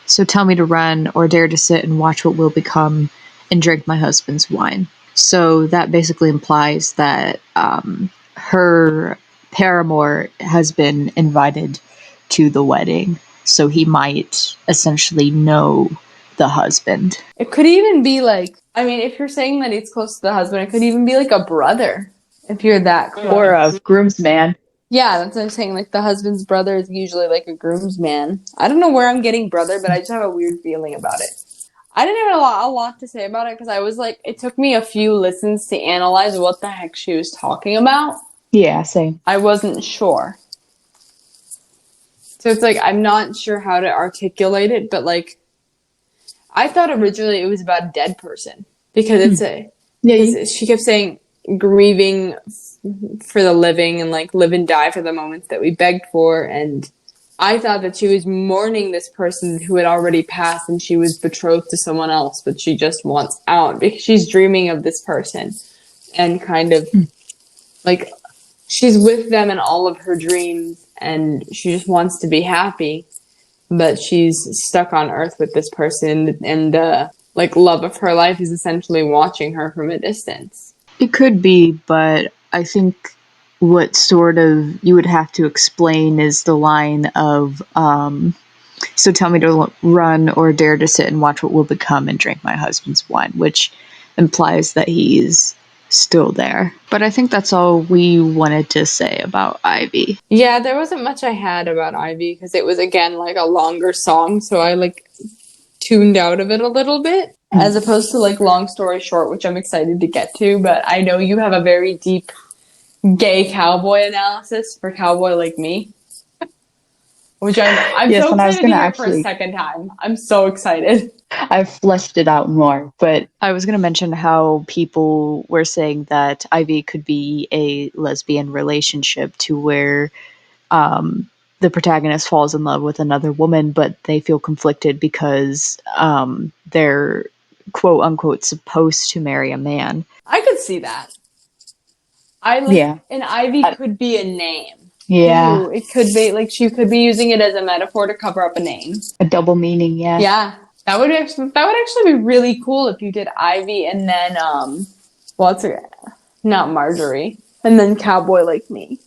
so tell me to run, or dare to sit and watch what will become, and drink my husband's wine. So that basically implies that her paramour has been invited to the wedding, so he might essentially know the husband. It could even be like, I mean, if you're saying that it's close to the husband, it could even be like a brother, if you're that close. Or a groomsman. Yeah, that's what I'm saying. Like, the husband's brother is usually like a groomsman. I don't know where I'm getting brother, but I just have a weird feeling about it. I didn't have a lot to say about it because I was like, it took me a few listens to analyze what the heck she was talking about. Yeah, same. I wasn't sure. So it's like, I'm not sure how to articulate it, but like, I thought originally it was about a dead person because she kept saying grieving for the living and like live and die for the moments that we begged for, and I thought that she was mourning this person who had already passed and she was betrothed to someone else, but she just wants out because she's dreaming of this person and kind of like she's with them in all of her dreams and she just wants to be happy, but she's stuck on Earth with this person and like love of her life is essentially watching her from a distance. It could be, but I think what sort of you would have to explain is the line of, so tell me to run or dare to sit and watch what will become and drink my husband's wine, which implies that he's still there. But I think that's all we wanted to say about Ivy. Yeah, there wasn't much I had about Ivy because it was, again, like a longer song, so I like tuned out of it a little bit as opposed to like Long Story Short, which I'm excited to get to, but I know you have a very deep gay cowboy analysis for Cowboy Like Me, which I'm Yes, so and I was excited to gonna hear for a second time. I'm so excited. I've fleshed it out more, but I was going to mention how people were saying that Ivy could be a lesbian relationship to where the protagonist falls in love with another woman, but they feel conflicted because they're quote unquote supposed to marry a man. I could see that. Yeah. And Ivy could be a name. Yeah. Ooh, it could be like she could be using it as a metaphor to cover up a name. A double meaning, yeah. Yeah. That would actually be really cool if you did Ivy and then not Margaery and then Cowboy Like Me.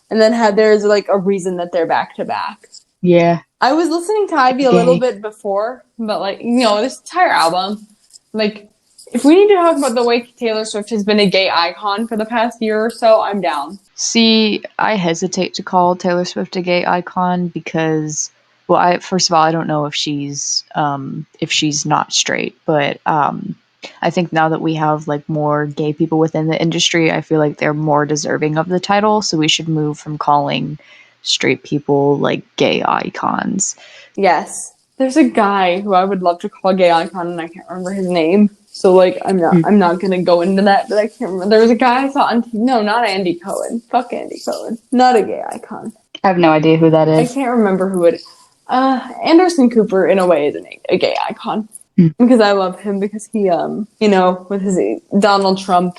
And then there's like a reason that they're back to back. Yeah. I was listening to Ivy a little bit before, but like, this entire album, like, if we need to talk about the way Taylor Swift has been a gay icon for the past year or so, I'm down. See, I hesitate to call Taylor Swift a gay icon because, well, first of all, I don't know if she's not straight, but I think now that we have like more gay people within the industry, I feel like they're more deserving of the title. So we should move from calling straight people like gay icons. Yes. There's a guy who I would love to call a gay icon and I can't remember his name. So like I'm not gonna go into that, but I can't remember. There was a guy I saw on not Andy Cohen. Fuck Andy Cohen. Not a gay icon. I have no idea who that is. I can't remember who it is. Anderson Cooper in a way is a gay icon. Because I love him because he with his Donald Trump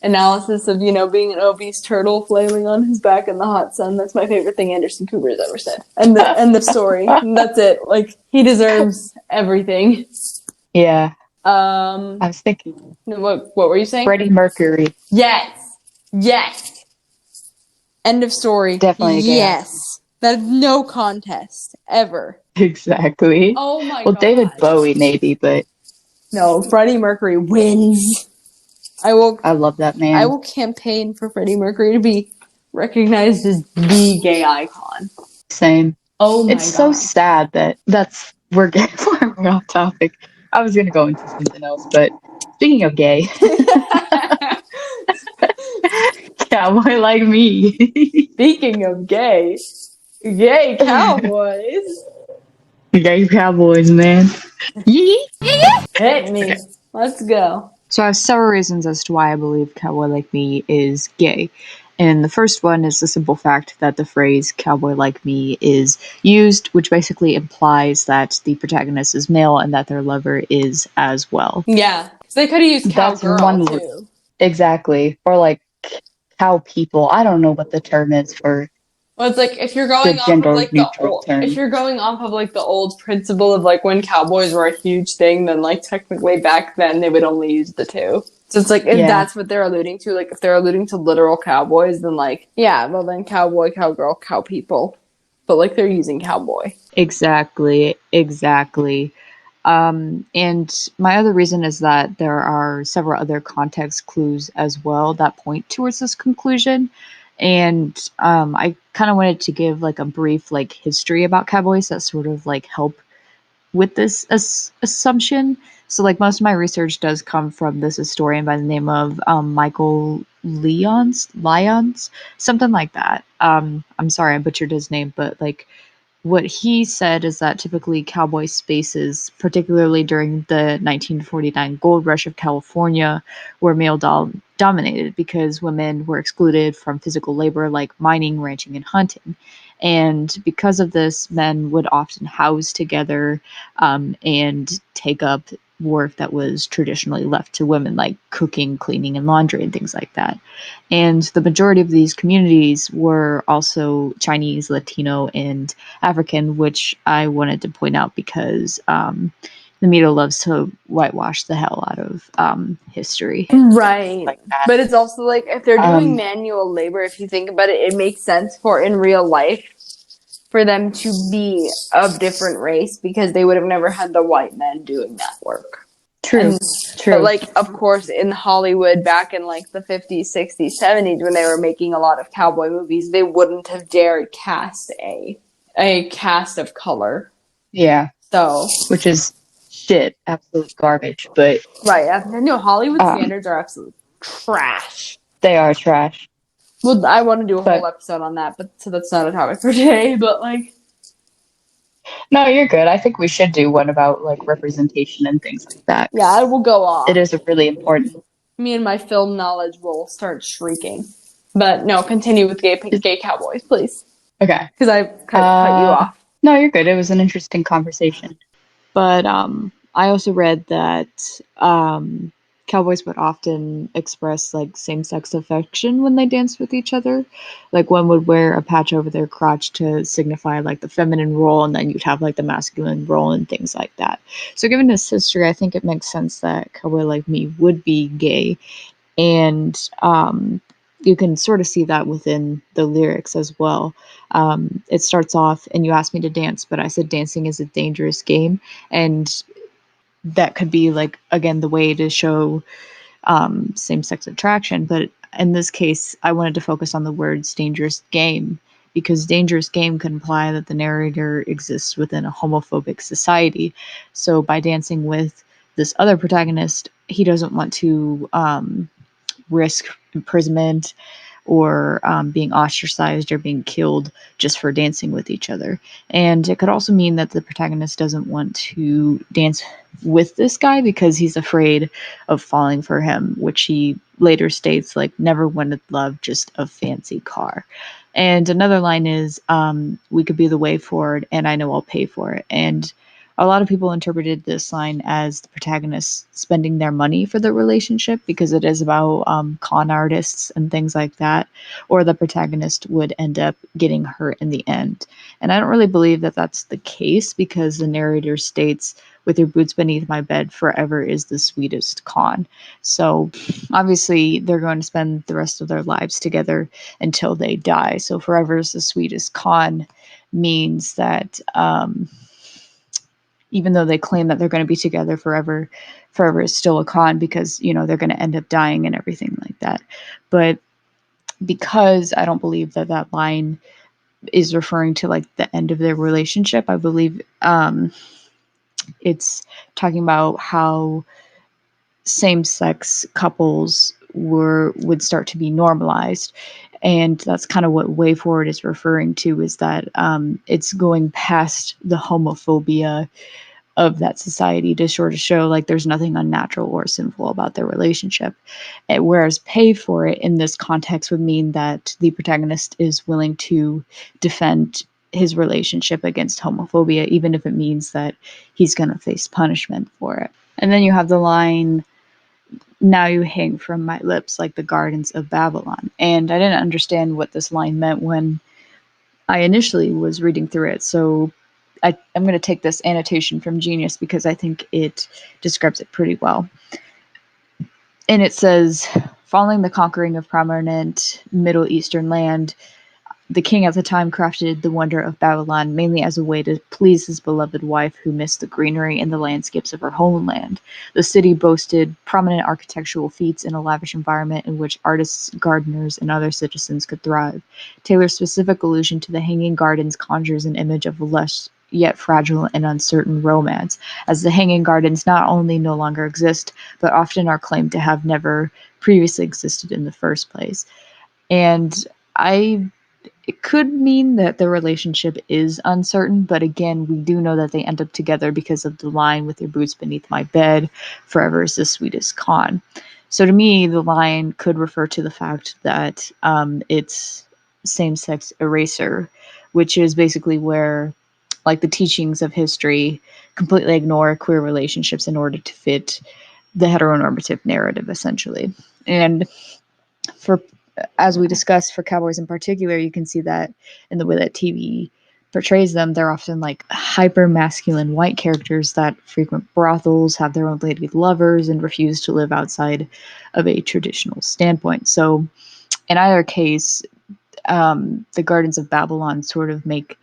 analysis of, being an obese turtle flailing on his back in the hot sun. That's my favorite thing Anderson Cooper has ever said. And the story. And that's it. Like, he deserves everything. Yeah. I was thinking. What were you saying? Freddie Mercury. Yes. End of story. Definitely a gay yes. That is no contest. Ever. Exactly. Oh my god. Well, David Bowie maybe, but... No, Freddie Mercury wins. I love that man. I will campaign for Freddie Mercury to be recognized as the gay icon. Same. Oh my god. It's so sad we're off topic. I was gonna go into something else, but speaking of gay, Cowboy Like Me. Speaking of gay cowboys. Gay cowboys, man. Hit me. Let's go. So I have several reasons as to why I believe Cowboy Like Me is gay. And the first one is the simple fact that the phrase Cowboy Like Me is used, which basically implies that the protagonist is male and that their lover is as well. Yeah. So they could have used cowgirl too. Exactly. Or like cow people. I don't know what the term is for. Well, it's like if you're going off of like the old principle of like when cowboys were a huge thing, then like technically back then they would only use the two. So it's like if that's what they're alluding to, like if they're alluding to literal cowboys, then like well then cowboy, cowgirl, cow people, but like they're using cowboy. Exactly. And my other reason is that there are several other context clues as well that point towards this conclusion. And I kind of wanted to give like a brief like history about cowboys that sort of like help with this assumption. So like most of my research does come from this historian by the name of Michael Lyons, something like that. I'm sorry I butchered his name, but like what he said is that typically cowboy spaces, particularly during the 1949 gold rush of California, were dominated because women were excluded from physical labor like mining, ranching, and hunting. And because of this, men would often house together and take up work that was traditionally left to women, like cooking, cleaning, and laundry, and things like that. And the majority of these communities were also Chinese, Latino, and African, which I wanted to point out because the media loves to whitewash the hell out of history. Right. Like that. But it's also like if they're doing Um, manual labor, if you think about it, it makes sense for in real life for them to be of different race because they would have never had the white men doing that work. True. But like, of course, in Hollywood back in like the 50s, 60s, 70s, when they were making a lot of cowboy movies, they wouldn't have dared cast a cast of color. Yeah. So, Which is shit, absolute garbage. But right, no, Hollywood standards are absolute trash. They are trash. Well, I want to do a whole episode on that, but so that's not a topic for today. But like, no, you're good. I think we should do one about like representation and things like that. yeah, I will go off. It is really important. Me and my film knowledge will start shrieking. But no, continue with gay cowboys, please. Okay. Because I cut you off. No, you're good. It was an interesting conversation. But I also read that cowboys would often express like same-sex affection when they danced with each other. Like one would wear a patch over their crotch to signify like the feminine role, and then you'd have like the masculine role and things like that. So given this history, I think it makes sense that cowboy like me would be gay. And you can sort of see that within the lyrics as well. It starts off, and you asked me to dance, but I said dancing is a dangerous game. And that could be like, again, the way to show same-sex attraction. But in this case, I wanted to focus on the words dangerous game, because dangerous game could imply that the narrator exists within a homophobic society. So by dancing with this other protagonist, he doesn't want to risk imprisonment or being ostracized or being killed just for dancing with each other. And it could also mean that the protagonist doesn't want to dance with this guy because he's afraid of falling for him, which he later states like never wanted love, just a fancy car. And another line is, we could be the way forward and I know I'll pay for it. And a lot of people interpreted this line as the protagonist spending their money for the relationship because it is about con artists and things like that, or the protagonist would end up getting hurt in the end. And I don't really believe that that's the case because the narrator states, with your boots beneath my bed, forever is the sweetest con. So obviously they're going to spend the rest of their lives together until they die. So forever is the sweetest con means that even though they claim that they're going to be together forever, forever is still a con because, you know, they're going to end up dying and everything like that. But because I don't believe that that line is referring to like the end of their relationship, I believe it's talking about how same-sex couples would start to be normalized. And that's kind of what Way Forward is referring to, is that it's going past the homophobia of that society to sort of show like there's nothing unnatural or sinful about their relationship. Whereas pay for it in this context would mean that the protagonist is willing to defend his relationship against homophobia, even if it means that he's going to face punishment for it. And then you have the line, now you hang from my lips like the gardens of Babylon. And I didn't understand what this line meant when I initially was reading through it. So I'm going to take this annotation from Genius because I think it describes it pretty well. And it says, following the conquering of prominent Middle Eastern land, the king at the time crafted the wonder of Babylon mainly as a way to please his beloved wife who missed the greenery and the landscapes of her homeland. The city boasted prominent architectural feats in a lavish environment in which artists, gardeners, and other citizens could thrive. Taylor's specific allusion to the Hanging Gardens conjures an image of a lush yet fragile and uncertain romance, as the Hanging Gardens not only no longer exist, but often are claimed to have never previously existed in the first place. And it could mean that their relationship is uncertain, but again, we do know that they end up together because of the line "with your boots beneath my bed, forever is the sweetest con." So to me, the line could refer to the fact that it's same-sex erasure, which is basically where, like, the teachings of history completely ignore queer relationships in order to fit the heteronormative narrative, essentially. And for, as we discussed, for cowboys in particular, you can see that in the way that TV portrays them. They're often like hyper masculine white characters that frequent brothels, have their own lady lovers, and refuse to live outside of a traditional standpoint. So in either case, the Gardens of Babylon sort of make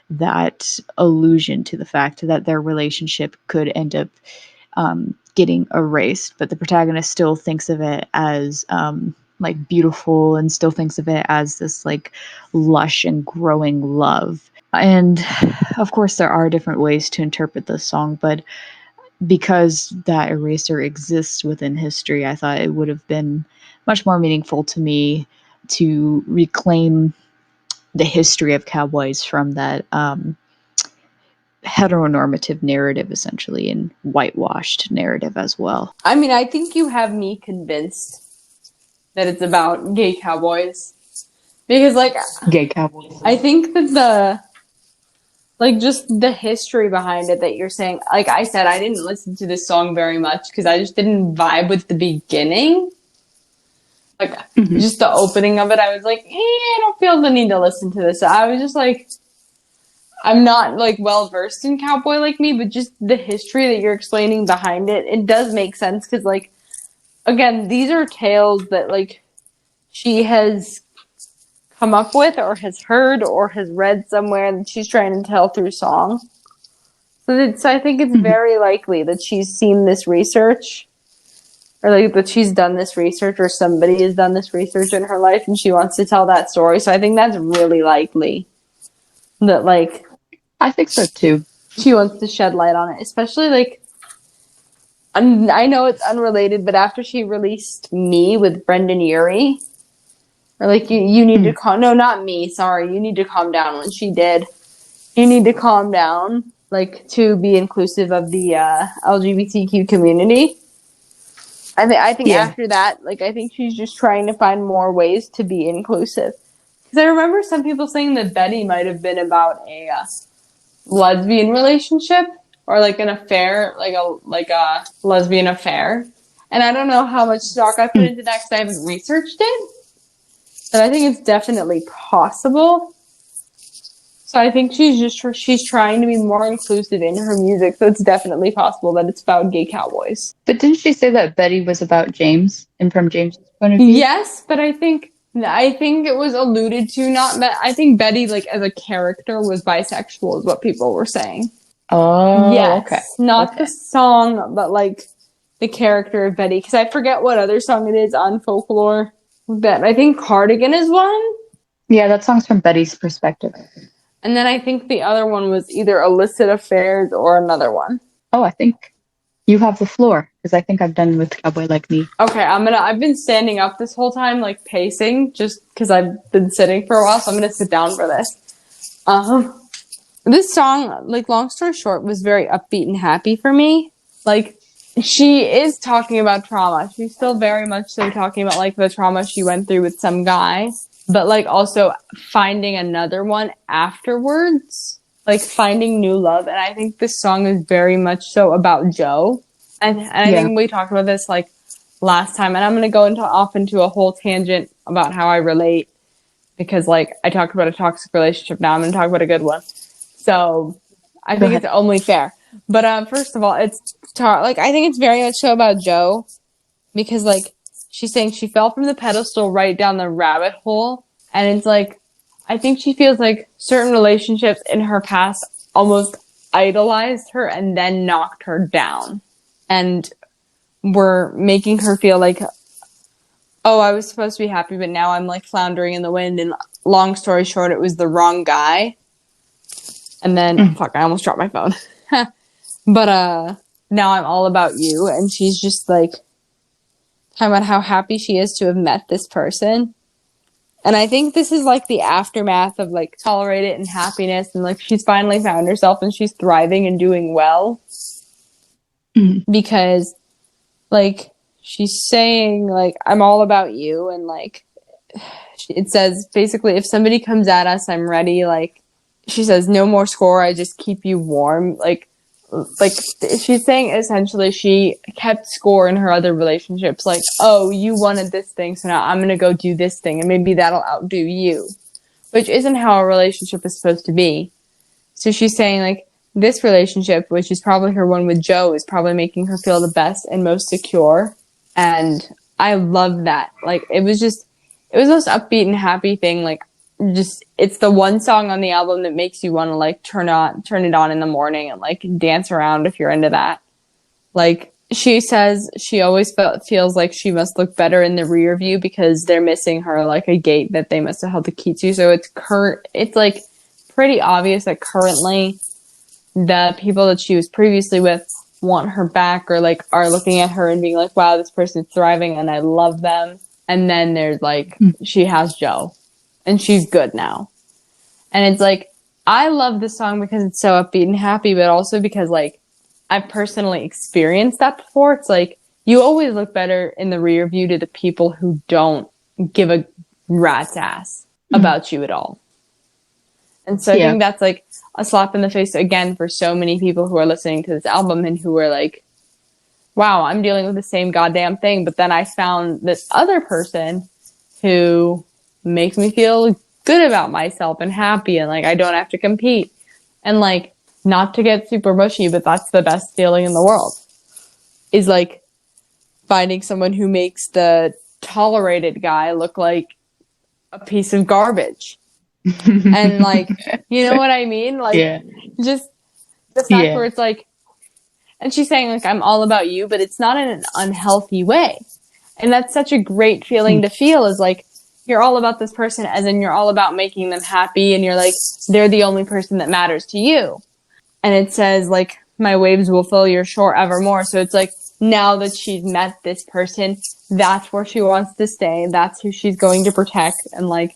that allusion to the fact that their relationship could end up getting erased, but the protagonist still thinks of it as like beautiful, and still thinks of it as this like lush and growing love. And of course, there are different ways to interpret this song, but because that eraser exists within history, I thought it would have been much more meaningful to me to reclaim the history of cowboys from that heteronormative narrative, essentially, and whitewashed narrative as well. I mean, I think you have me convinced that it's about gay cowboys. Because, like, Gay cowboys. I think that just the history behind it that you're saying, like I said, I didn't listen to this song very much because I just didn't vibe with the beginning. Like, just the opening of it, I was like, I don't feel the need to listen to this. I was just like, I'm not, like, well-versed in cowboy like me, but just the history that you're explaining behind it, it does make sense because, like, again, these are tales that, like, she has come up with or has heard or has read somewhere that she's trying to tell through song. So I think it's very likely that she's seen this research, or like that she's done this research, or somebody has done this research in her life and she wants to tell that story. So I think that's really likely that, like, I think so too. she wants to shed light on it, especially, like, I know it's unrelated, but after she released Me with Brendan Urie, or like, you need to calm, no, not Me, sorry, You Need to Calm Down, when she did You Need to Calm Down, like, to be inclusive of the LGBTQ community. I think after that, like, I think she's just trying to find more ways to be inclusive. Because I remember some people saying that Betty might have been about a lesbian relationship, or like an affair, like a lesbian affair. And I don't know how much stock I put into that because I haven't researched it. But I think it's definitely possible. So I think she's trying to be more inclusive in her music. So it's definitely possible that it's about gay cowboys. But didn't she say that Betty was about James, and from James's point of view? Yes, but I think it was alluded to. Not that I think Betty, like, as a character, was bisexual, is what people were saying. Oh, yes, okay. Not the song, but like the character of Betty. Because I forget what other song it is on Folklore. But I think Cardigan is one. Yeah, that song's from Betty's perspective. And then I think the other one was either Illicit Affairs or another one. Oh, I think you have the floor, because I think I've done with Cowboy Like Me. Okay, I've been standing up this whole time, like, pacing, just because I've been sitting for a while, so I'm gonna sit down for this. This song, like, long story short, was very upbeat and happy for me. Like, she is talking about trauma. She's still very much so talking about, like, the trauma she went through with some guy. But, like, also finding another one afterwards. Like, finding new love. And I think this song is very much so about Joe. And I think we talked about this, like, last time. And I'm going to go off into a whole tangent about how I relate. Because, like, I talked about a toxic relationship. Now I'm going to talk about a good one. So I think it's only fair. But first of all, I think it's very much so about Joe, because, like, she's saying she fell from the pedestal right down the rabbit hole, and it's like, I think she feels like certain relationships in her past almost idolized her and then knocked her down, and were making her feel like, oh, I was supposed to be happy, but now I'm, like, floundering in the wind, and long story short, it was the wrong guy. And then, fuck, I almost dropped my phone. But, now I'm all about you. And she's just, like, talking about how happy she is to have met this person. And I think this is like the aftermath of like Tolerate It and Happiness, and like she's finally found herself and she's thriving and doing well. Because like she's saying like I'm all about you, and like it says basically if somebody comes at us, I'm ready. Like she says, no more score, I just keep you warm. Like she's saying essentially she kept score in her other relationships. Like, oh, you wanted this thing, so now I'm gonna go do this thing, and maybe that'll outdo you, which isn't how a relationship is supposed to be. So she's saying like this relationship, which is probably her one with Joe, is probably making her feel the best and most secure. And I love that. Like it was the most upbeat and happy thing. Like just it's the one song on the album that makes you want to like turn it on in the morning and like dance around if you're into that. Like she says she always feels like she must look better in the rear view because they're missing her like a gate that they must have held the key to. So it's like pretty obvious that currently the people that she was previously with want her back, or like are looking at her and being like, wow, this person's thriving and I love them. And then there's like she has Joe and she's good now. And it's like, I love this song because it's so upbeat and happy, but also because like I've personally experienced that before. It's like you always look better in the rear view to the people who don't give a rat's ass about you at all. And so I think that's like a slap in the face again for so many people who are listening to this album and who are like, wow, I'm dealing with the same goddamn thing. But then I found this other person who makes me feel good about myself and happy, and like I don't have to compete. And like, not to get super mushy, but that's the best feeling in the world, is like finding someone who makes the tolerated guy look like a piece of garbage. And like, you know what I mean? Like just the fact where it's like, and she's saying like, I'm all about you, but it's not in an unhealthy way. And that's such a great feeling to feel, is like, you're all about this person, as in you're all about making them happy, and you're like, they're the only person that matters to you. And it says like, my waves will fill your shore evermore. So it's like, now that she's met this person, that's where she wants to stay. That's who she's going to protect. And like,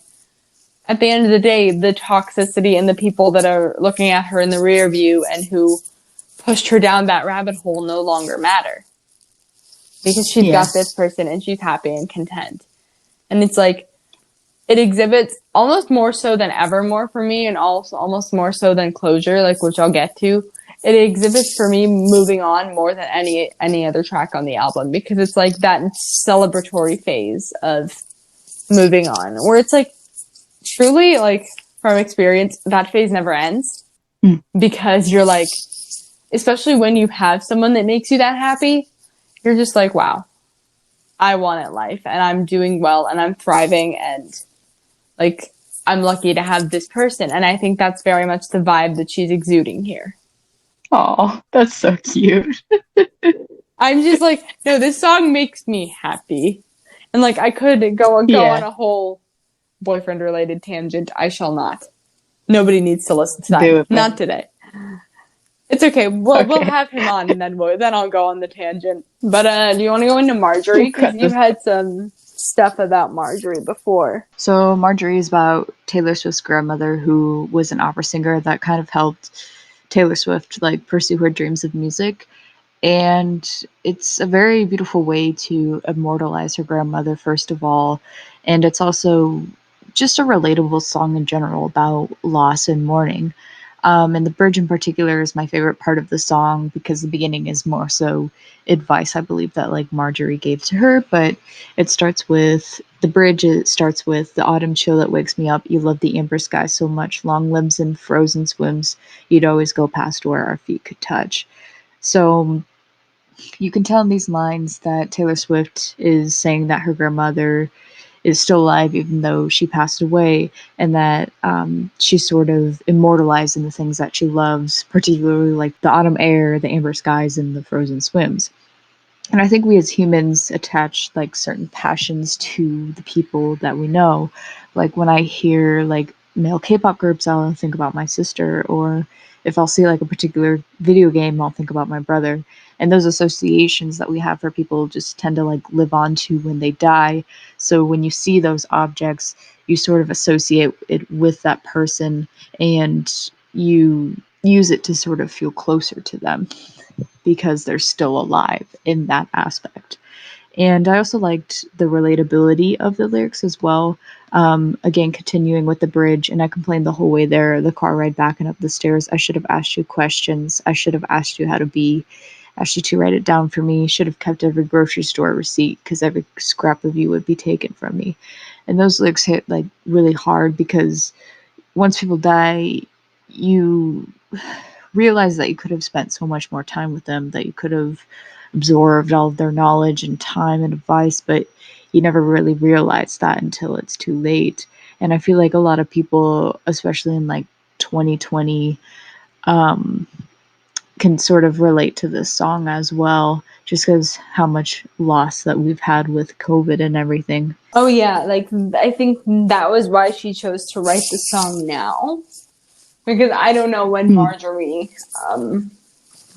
at the end of the day, the toxicity and the people that are looking at her in the rear view and who pushed her down that rabbit hole no longer matter. Because she's got this person and she's happy and content. And it's like, it exhibits almost more so than Evermore for me, and also almost more so than Closure, like, which I'll get to. It exhibits for me moving on more than any other track on the album, because it's like that celebratory phase of moving on, where it's like, truly, like, from experience, that phase never ends. Because you're like, especially when you have someone that makes you that happy, you're just like, wow, I want it life, and I'm doing well, and I'm thriving, and like, I'm lucky to have this person. And I think that's very much the vibe that she's exuding here. Oh, that's so cute. I'm just like, no, this song makes me happy. And like, I could go on a whole boyfriend-related tangent. I shall not. Nobody needs to listen to that. Not today. It's okay. We'll have him on, and then I'll go on the tangent. But do you want to go into Margaery? Because you had some stuff about Margaery before. So Margaery is about Taylor Swift's grandmother, who was an opera singer that kind of helped Taylor Swift like pursue her dreams of music. And it's a very beautiful way to immortalize her grandmother, first of all. And it's also just a relatable song in general about loss and mourning. And the bridge in particular is my favorite part of the song, because the beginning is more so advice, I believe, that like Margaery gave to her. But it starts with the bridge. It starts with the autumn chill that wakes me up. You love the amber sky so much. Long limbs and frozen swims. You'd always go past where our feet could touch. So you can tell in these lines that Taylor Swift is saying that her grandmother is still alive even though she passed away, and that she's sort of immortalized in the things that she loves, particularly like the autumn air, the amber skies, and the frozen swims. And I think we as humans attach like certain passions to the people that we know. Like when I hear like male K-pop groups, I'll think about my sister, or if I'll see like a particular video game, I'll think about my brother. And those associations that we have for people just tend to like live on to when they die. So when you see those objects, you sort of associate it with that person, and you use it to sort of feel closer to them because they're still alive in that aspect. And I also liked the relatability of the lyrics as well. Again, continuing with the bridge, and I complained the whole way there, the car ride back and up the stairs. I should have asked you questions. I should have asked you how to be. Asked you to write it down for me. Should have kept every grocery store receipt because every scrap of you would be taken from me. And those lyrics hit like really hard because once people die, you realize that you could have spent so much more time with them, that you could have absorbed all of their knowledge and time and advice, but you never really realize that until it's too late. And I feel like a lot of people, especially in like 2020, can sort of relate to this song as well, just because how much loss that we've had with COVID and everything. Oh yeah, like I think that was why she chose to write the song now, because I don't know when Margaery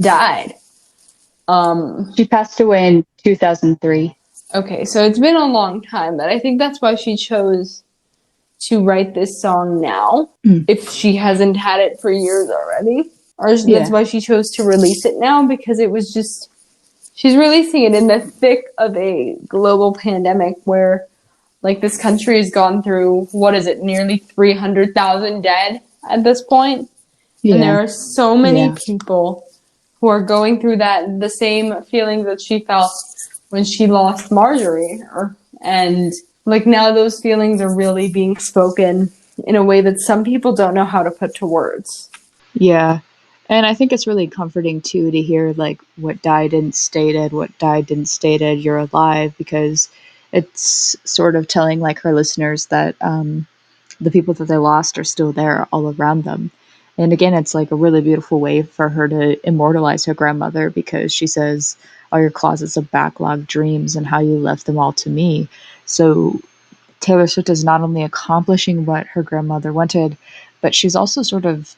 died. She passed away in 2003. Okay, so it's been a long time, but I think that's why she chose to write this song now, if she hasn't had it for years already. Or that's why she chose to release it now, because it was just, she's releasing it in the thick of a global pandemic where, like, this country has gone through, what is it, nearly 300,000 dead at this point? And there are so many people who are going through that, the same feelings that she felt when she lost Margaery. And, like, now those feelings are really being spoken in a way that some people don't know how to put to words. Yeah. And I think it's really comforting, too, to hear, like, what died didn't stay dead, what died didn't stay dead, you're alive, because it's sort of telling, like, her listeners that the people that they lost are still there all around them. And again, it's, like, a really beautiful way for her to immortalize her grandmother, because she says, all your closets of backlogged dreams and how you left them all to me. So Taylor Swift is not only accomplishing what her grandmother wanted, but she's also sort of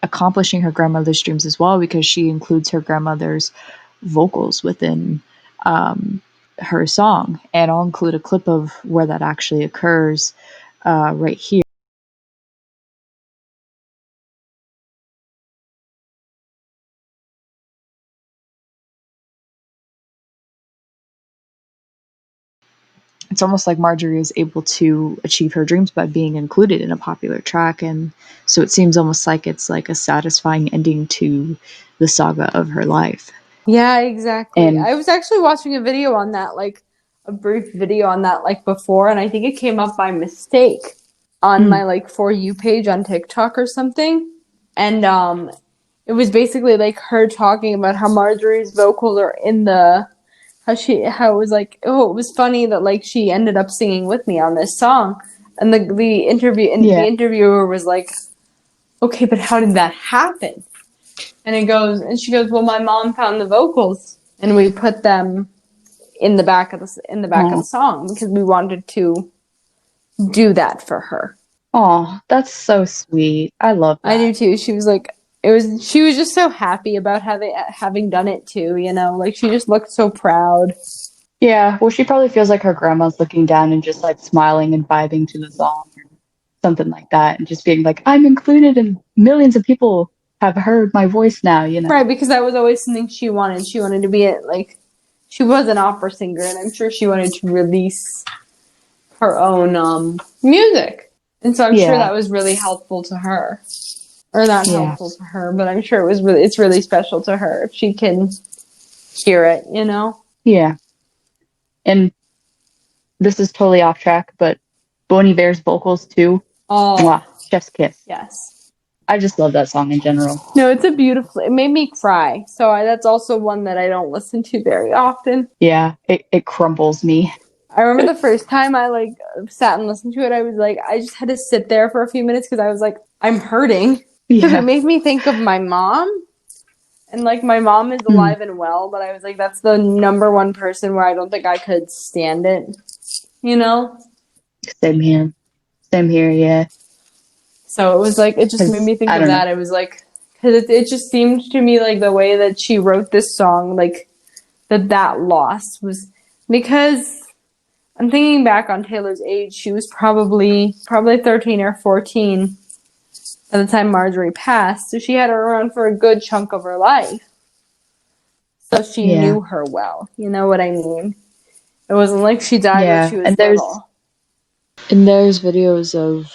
accomplishing her grandmother's dreams as well, because she includes her grandmother's vocals within her song. And I'll include a clip of where that actually occurs right here. It's almost like Margaery is able to achieve her dreams by being included in a popular track, and so it seems almost like it's like a satisfying ending to the saga of her life. Yeah, exactly. And I was actually watching a video on that, like a brief video on that, like before, and I think it came up by mistake on my like For You page on TikTok or something. And it was basically like her talking about how Marjorie's vocals are in the, how it was like, oh, it was funny that like she ended up singing with me on this song. And the interviewer was like, okay, but how did that happen? And she goes, well, my mom found the vocals and we put them in the back of the song because we wanted to do that for her. oh, that's so sweet. I love that. I do too. She was like, she was just so happy about having done it too, you know, like she just looked so proud. Yeah, well, she probably feels like her grandma's looking down and just like smiling and vibing to the song or something like that, and just being like, I'm included and millions of people have heard my voice now, you know? Right, because that was always something she wanted. She wanted to be she was an opera singer, and I'm sure she wanted to release her own music. And so I'm sure that was really helpful to her. Or not helpful to her, but I'm sure it's really special to her if she can hear it, you know? Yeah. And this is totally off track, but Bon Iver's vocals too. Oh, mwah, chef's kiss. yes. I just love that song in general. No, it made me cry. So that's also one that I don't listen to very often. Yeah, it crumbles me. I remember the first time I like sat and listened to it, I was like, I just had to sit there for a few minutes because I was like, I'm hurting. Because it made me think of my mom. And like my mom is alive and well, but I was like, that's the number one person where I don't think I could stand it. You know? Same here, yeah. So it was like, it just made me think of that. It was like, because it just seemed to me like the way that she wrote this song, like that loss was because I'm thinking back on Taylor's age. She was probably 13 or 14 at the time Margaery passed. So she had her around for a good chunk of her life. So she knew her well. You know what I mean? It wasn't like she died when she was little. And there's videos of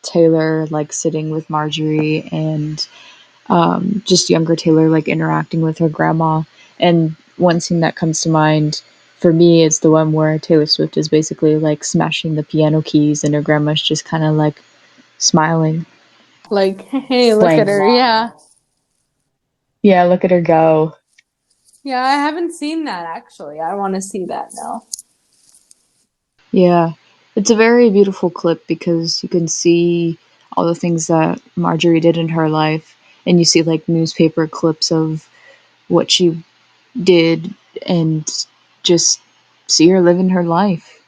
Taylor like sitting with Margaery and just younger Taylor like interacting with her grandma. And one scene that comes to mind for me is the one where Taylor Swift is basically like smashing the piano keys and her grandma's just kind of like smiling. Like, hey, look at her, yeah. Yeah, look at her go. Yeah, I haven't seen that actually. I want to see that now. Yeah. It's a very beautiful clip because you can see all the things that Margaery did in her life, and you see like newspaper clips of what she did and just see her living her life.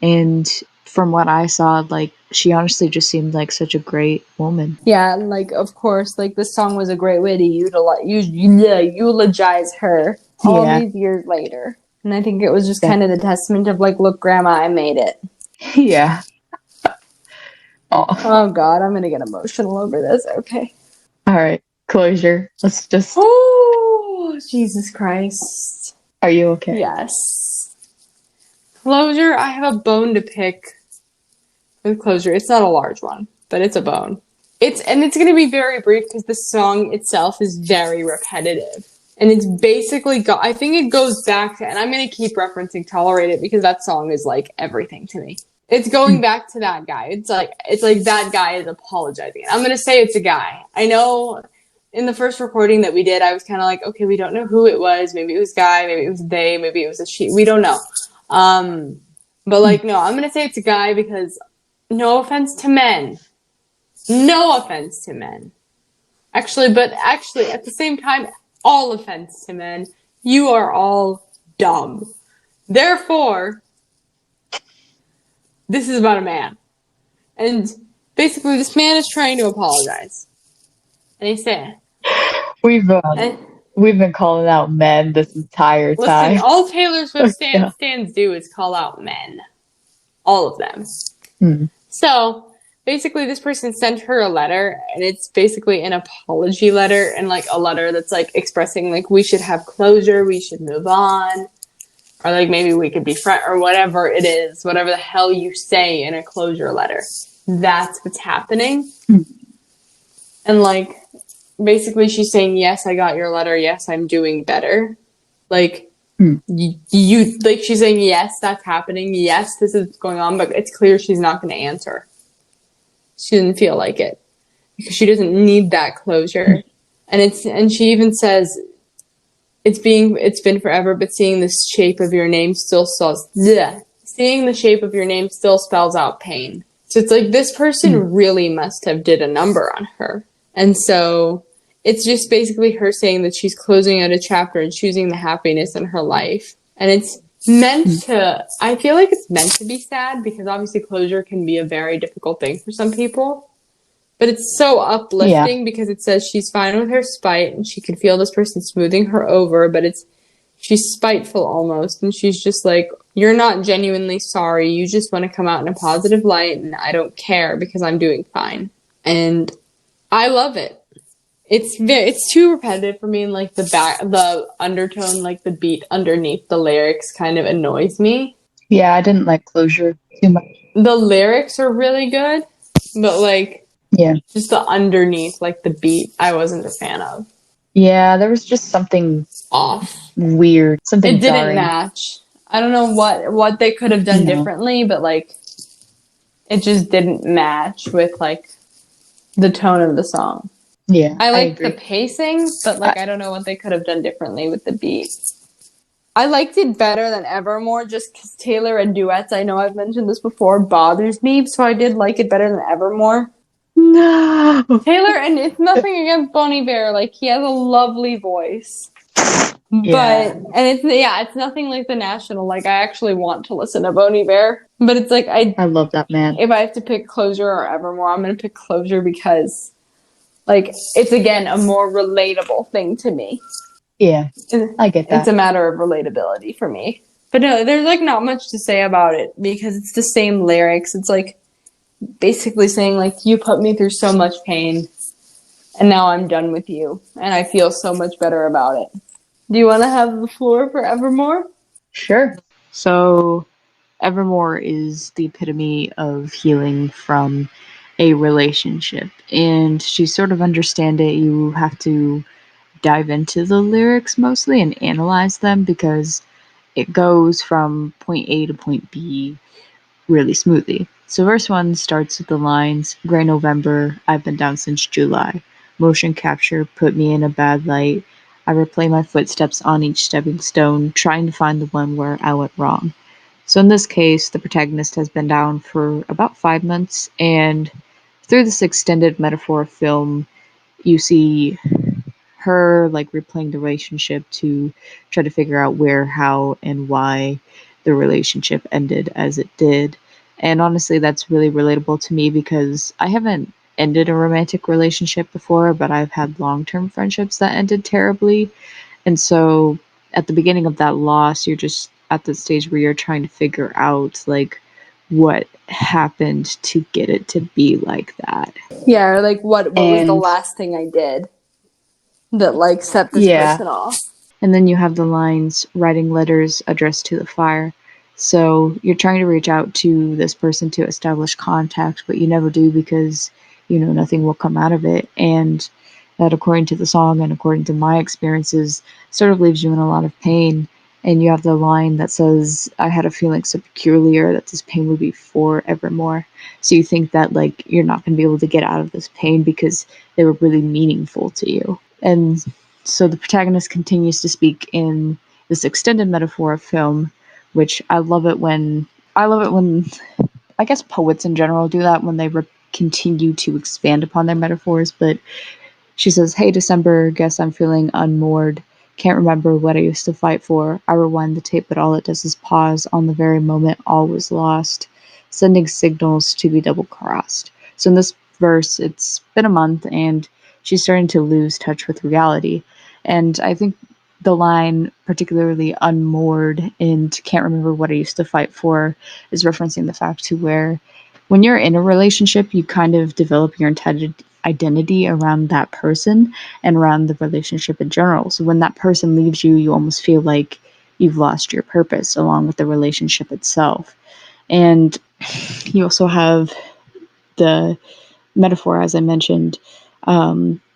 And from what I saw, like she honestly just seemed like such a great woman. Yeah, like of course, like this song was a great way to eulogize her all these years later. And I think it was just kind of the testament of like, look, Grandma, I made it. Yeah. Oh God, I'm gonna get emotional over this. Okay. All right, closure. Let's just. Oh, Jesus Christ. Are you okay? Yes. Closure. I have a bone to pick with closure. It's not a large one, but it's a bone. It's gonna be very brief because the song itself is very repetitive. And it's basically, I think it goes back to, and I'm going to keep referencing Tolerate It because that song is like everything to me. It's going back to that guy. It's like that guy is apologizing. I'm going to say it's a guy. I know in the first recording that we did, I was kind of like, okay, we don't know who it was. Maybe it was guy, maybe it was they, maybe it was a she. We don't know. But like, no, I'm going to say it's a guy because no offense to men. No offense to men. Actually, at the same time, all offense to men. You are all dumb. Therefore, this is about a man. And basically, this man is trying to apologize. And he said... We've been calling out men this entire time. Listen, all Taylor Swift stands do is call out men. All of them. Mm. So... basically, this person sent her a letter, and it's basically an apology letter, and like a letter that's like expressing like we should have closure, we should move on, or like maybe we could be friends, or whatever it is, whatever the hell you say in a closure letter. That's what's happening. Mm. And like, basically she's saying, yes, I got your letter, yes, I'm doing better. Like, you like she's saying, yes, that's happening, yes, this is going on, but it's clear she's not going to answer. She didn't feel like it because she doesn't need that closure. And she even says it's been forever, but seeing the shape of your name still spells out pain. So it's like this person really must have did a number on her. And so it's just basically her saying that she's closing out a chapter and choosing the happiness in her life. And it's I feel like it's meant to be sad because obviously closure can be a very difficult thing for some people. But it's so uplifting because it says she's fine with her spite and she can feel this person smoothing her over, but she's spiteful almost. And she's just like, you're not genuinely sorry. You just want to come out in a positive light and I don't care because I'm doing fine. And I love it. It's too repetitive for me, and like the undertone, like the beat underneath the lyrics kind of annoys me. Yeah, I didn't like closure too much. The lyrics are really good, but like just the underneath, like the beat, I wasn't a fan of. Yeah, there was just something off. Weird. Something it didn't jarring. match. I don't know what they could have done differently, but like it just didn't match with like the tone of the song. Yeah, I liked the pacing, but like I don't know what they could have done differently with the beat. I liked it better than Evermore just because Taylor and duets, I know I've mentioned this before, bothers me, so I did like it better than Evermore. No! Taylor, and it's nothing against Bon Iver, like he has a lovely voice. Yeah. And it's nothing like the National. Like, I actually want to listen to Bon Iver, but it's like, I love that man. if I have to pick Closure or Evermore, I'm gonna pick Closure because, like, it's again a more relatable thing to me. Yeah, I get that. It's a matter of relatability for me. But no, there's like not much to say about it because it's the same lyrics. It's like basically saying like, you put me through so much pain and now I'm done with you and I feel so much better about it. Do you want to have the floor for Evermore? Sure. So, Evermore is the epitome of healing from a relationship. And to sort of understand it, you have to dive into the lyrics mostly and analyze them because it goes from point A to point B really smoothly. So verse 1 starts with the lines, Grey November, I've been down since July. Motion capture put me in a bad light. I replay my footsteps on each stepping stone, trying to find the one where I went wrong. So in this case, the protagonist has been down for about 5 months, and through this extended metaphor film, you see her like replaying the relationship to try to figure out where, how, and why the relationship ended as it did. And honestly, that's really relatable to me because I haven't ended a romantic relationship before, but I've had long term friendships that ended terribly. And so at the beginning of that loss, you're just at the stage where you're trying to figure out like what happened to get it to be like that. Yeah, or like what was the And last thing I did that like set this yeah, person off? and then you have the lines writing letters addressed to the fire. So you're trying to reach out to this person to establish contact, but you never do because you know nothing will come out of it. And that, according to the song and according to my experiences, sort of leaves you in a lot of pain. And you have the line that says, I had a feeling so peculiar that this pain would be forevermore. So you think that like you're not going to be able to get out of this pain because they were really meaningful to you. And so the protagonist continues to speak in this extended metaphor of film, which I love it when I guess poets in general do that when they continue to expand upon their metaphors. But she says, "Hey December, guess I'm feeling unmoored. Can't remember what I used to fight for. I rewind the tape, but all it does is pause on the very moment all was lost, sending signals to be double crossed." So in this verse, it's been a month and she's starting to lose touch with reality. And I think the line, particularly unmoored and can't remember what I used to fight for, is referencing the fact to where when you're in a relationship, you kind of develop your intended identity around that person and around the relationship in general. So when that person leaves you, you almost feel like you've lost your purpose along with the relationship itself. And you also have the metaphor, as I mentioned,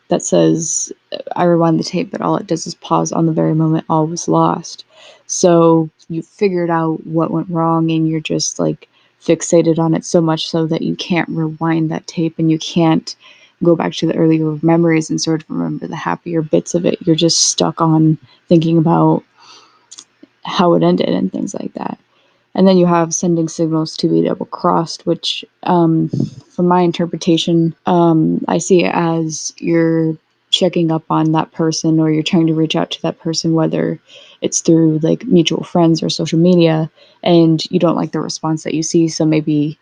that says, I rewind the tape, but all it does is pause on the very moment all was lost. So you figured out what went wrong and you're just like fixated on it so much so that you can't rewind that tape and you can't go back to the earlier memories and sort of remember the happier bits of it. You're just stuck on thinking about how it ended and things like that. And then you have sending signals to be double crossed, which, from my interpretation, I see it as you're checking up on that person or you're trying to reach out to that person, whether it's through like mutual friends or social media, and you don't like the response that you see. So maybe,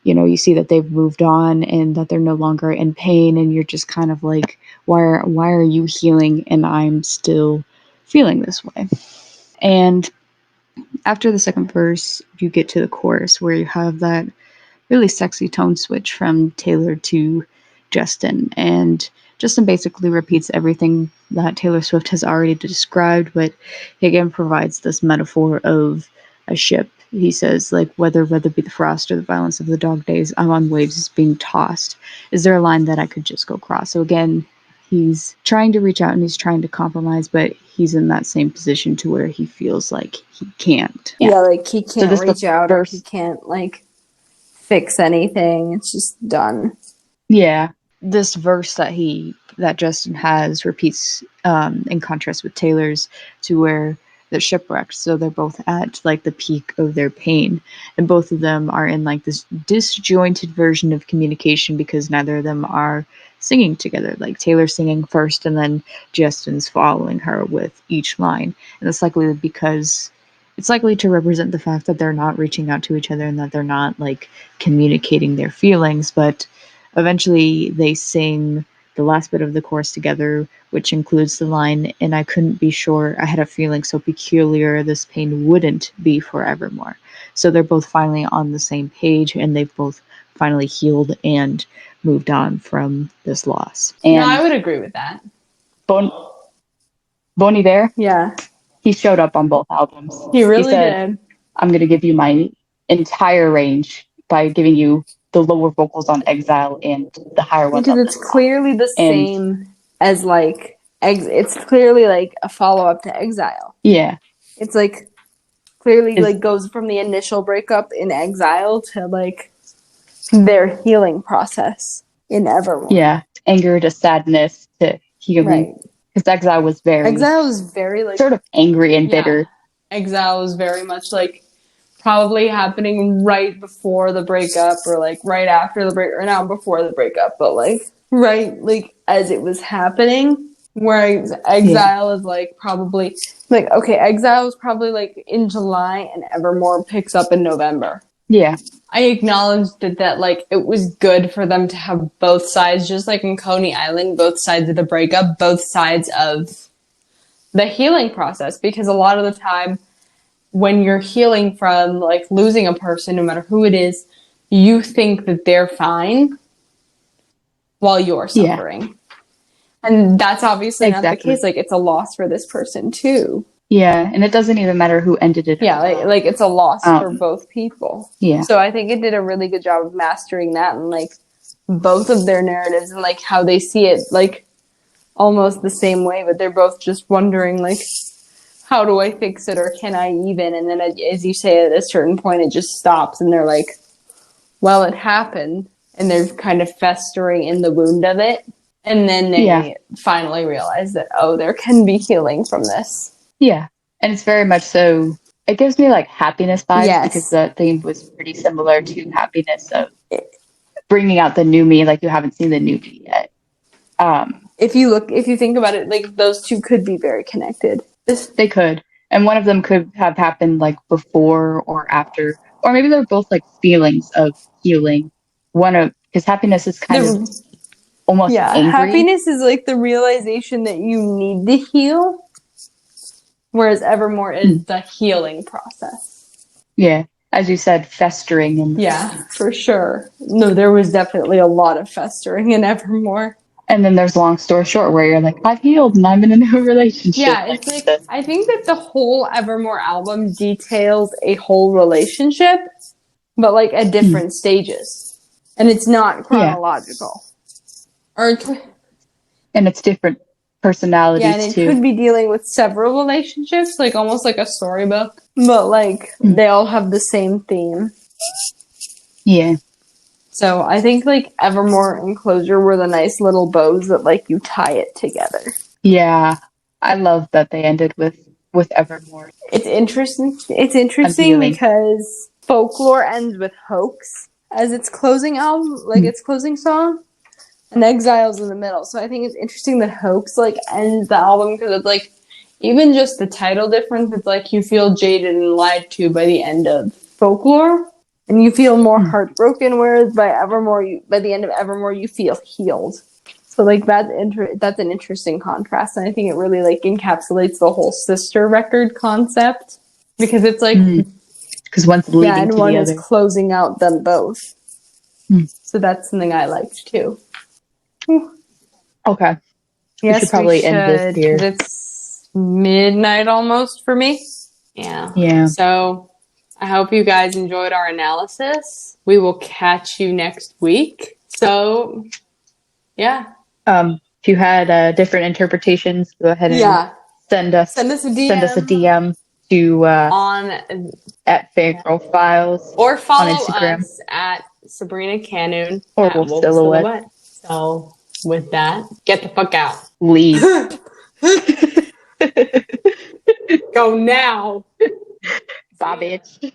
you know, you see that they've moved on and that they're no longer in pain, and you're just kind of like, why are you healing and I'm still feeling this way? And after the second verse, you get to the chorus where you have that really sexy tone switch from Taylor to Justin. And Justin basically repeats everything that Taylor Swift has already described, but he again provides this metaphor of a ship. He says, like, whether be the frost or the violence of the dog days, I'm on waves being tossed. Is there a line that I could just go cross? So again, he's trying to reach out and he's trying to compromise, but he's in that same position to where he feels like he can't. Yeah, like he can't this reach out or he verse, can't like fix anything. It's just done. yeah, this verse that Justin has repeats in contrast with Taylor's to where they're shipwrecked. So they're both at like the peak of their pain, and both of them are in like this disjointed version of communication because neither of them are singing together, like Taylor singing first and then Justin's following her with each line. And it's likely because it's likely to represent the fact that they're not reaching out to each other and that they're not like communicating their feelings, but eventually they sing the last bit of the chorus together, which includes the line, "And I couldn't be sure, I had a feeling so peculiar this pain wouldn't be forevermore." So they're both finally on the same page, and they've both finally healed and moved on from this loss. And no, I would agree with that. Bon Iver, Yeah. he showed up on both albums. He really did. "I'm going to give you my entire range by giving you the lower vocals on Exile and the higher ones because on it's clearly the same as like it's clearly like a follow-up to Exile. Yeah. It's like clearly like goes from the initial breakup in Exile to like their healing process in Evermore. Yeah. Anger to sadness to healing. Right. Because Exile was very like sort of angry and bitter. Exile was very much like probably happening right before the breakup or like right after the break or not before the breakup, but like right like as it was happening. Whereas Exile is like probably like okay, Exile is probably like in July and Evermore picks up in November. Yeah. I acknowledged that like it was good for them to have both sides, just like in Coney Island, both sides of the breakup, both sides of the healing process, because a lot of the time when you're healing from like losing a person, no matter who it is, you think that they're fine while you're suffering. Yeah. And that's obviously not the case. Like it's a loss for this person too. Yeah, and it doesn't even matter who ended it. Yeah, like it's a loss for both people. Yeah. So I think it did a really good job of mastering that and like both of their narratives and like how they see it like almost the same way, but they're both just wondering like, how do I fix it or can I even? And then as you say, at a certain point it just stops and they're like, well, it happened, and they're kind of festering in the wound of it. And then they finally realize that, oh, there can be healing from this. Yeah, and it's very much so. It gives me like happiness vibes because the theme was pretty similar to happiness of bringing out the new me. Like you haven't seen the new me yet. If you think about it, like those two could be very connected. They could, and one of them could have happened like before or after, or maybe they're both like feelings of healing. Because happiness is kind of almost angry. Happiness is like the realization that you need to heal. Whereas Evermore is the healing process. Yeah, as you said, festering. Yeah, for sure. No, there was definitely a lot of festering in Evermore. And then there's Long Story Short, where you're like, I've healed and I'm in a new relationship. Yeah, it's like I think that the whole Evermore album details a whole relationship, but like at different stages. And it's not chronological. And it's different personalities, and it too. Could be dealing with several relationships, like almost like a storybook, but like they all have the same theme. Yeah. So I think like Evermore and Closure were the nice little bows that like you tie it together. Yeah, I love that they ended with Evermore. It's interesting. It's interesting because Folklore ends with Hoax as its closing album, like its closing song. And Exile's in the middle. So I think it's interesting that Hoax like ends the album because it's like even just the title difference, it's like you feel jaded and lied to by the end of Folklore. And you feel more heartbroken, whereas by the end of Evermore you feel healed. So like that's an interesting contrast. And I think it really like encapsulates the whole sister record concept. Because it's like because one's leading to the other. And one is closing out them both. So that's something I liked too. Okay. Yes, we should probably end this here. It's midnight almost for me. Yeah. So I hope you guys enjoyed our analysis. We will catch you next week. So, yeah. If you had different interpretations, go ahead and send us a DM. Send us a DM to at Fangirl Files or follow on Instagram. Us at Sabrina Canoon or Wolf Silhouette. So with that, get the fuck out. Leave. Go now. Bye, bitch.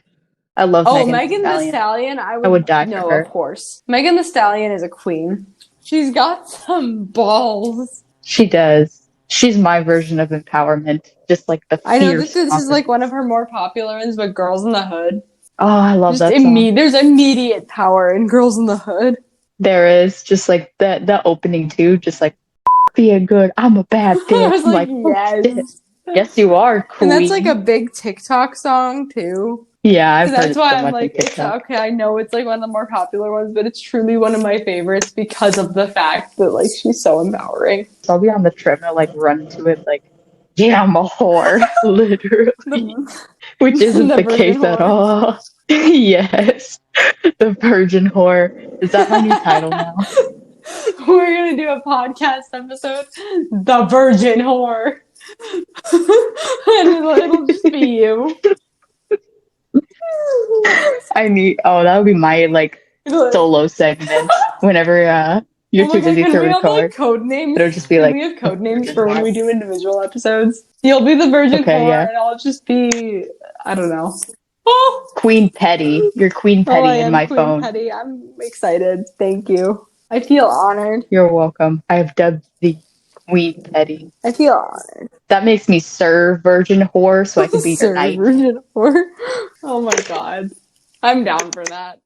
I love Megan Thee Stallion. I would die for her. No, of course. Megan Thee Stallion is a queen. She's got some balls. She does. She's my version of empowerment. Just like the I know that fierce this is like confidence. one of her more popular ones, but Girls in the Hood. Oh, I love Just that song. there's immediate power in Girls in the Hood. There is just like the opening too, just like being good. I'm a bad I bitch. was I'm like, like, oh shit. yes. Yes, you are, And that's like a queen. big TikTok song too. Yeah, I've So heard that's it why so I'm much on like, it's TikTok. okay. I know it's like one of the more popular ones, but it's truly one of my favorites because of the fact that like she's so empowering. So I'll be on the treadmill, like run to it, like, yeah, I'm a whore, literally, The, which isn't the the virgin case at whore. all. Yes, the virgin whore. Is that my new title now? We're gonna do a podcast episode, The Virgin Whore. And it'll just be you. That would be my like It'll- solo segment whenever you're Oh my too god, busy can to we have like record. code names? It'll just be Can like we have the code names virgin for when whore. we do individual episodes? You'll be the Virgin Okay, Whore yeah. and I'll just be, I don't know. Oh, Queen Petty. You're Queen oh, I Petty in am my Queen phone. Petty. I'm excited. Thank you. I feel honored. You're welcome. I have dubbed the Queen Petty. I feel honored. That makes me Sir Virgin Whore, so I can be your Sir knight. Virgin Whore. Oh my god. I'm down for that.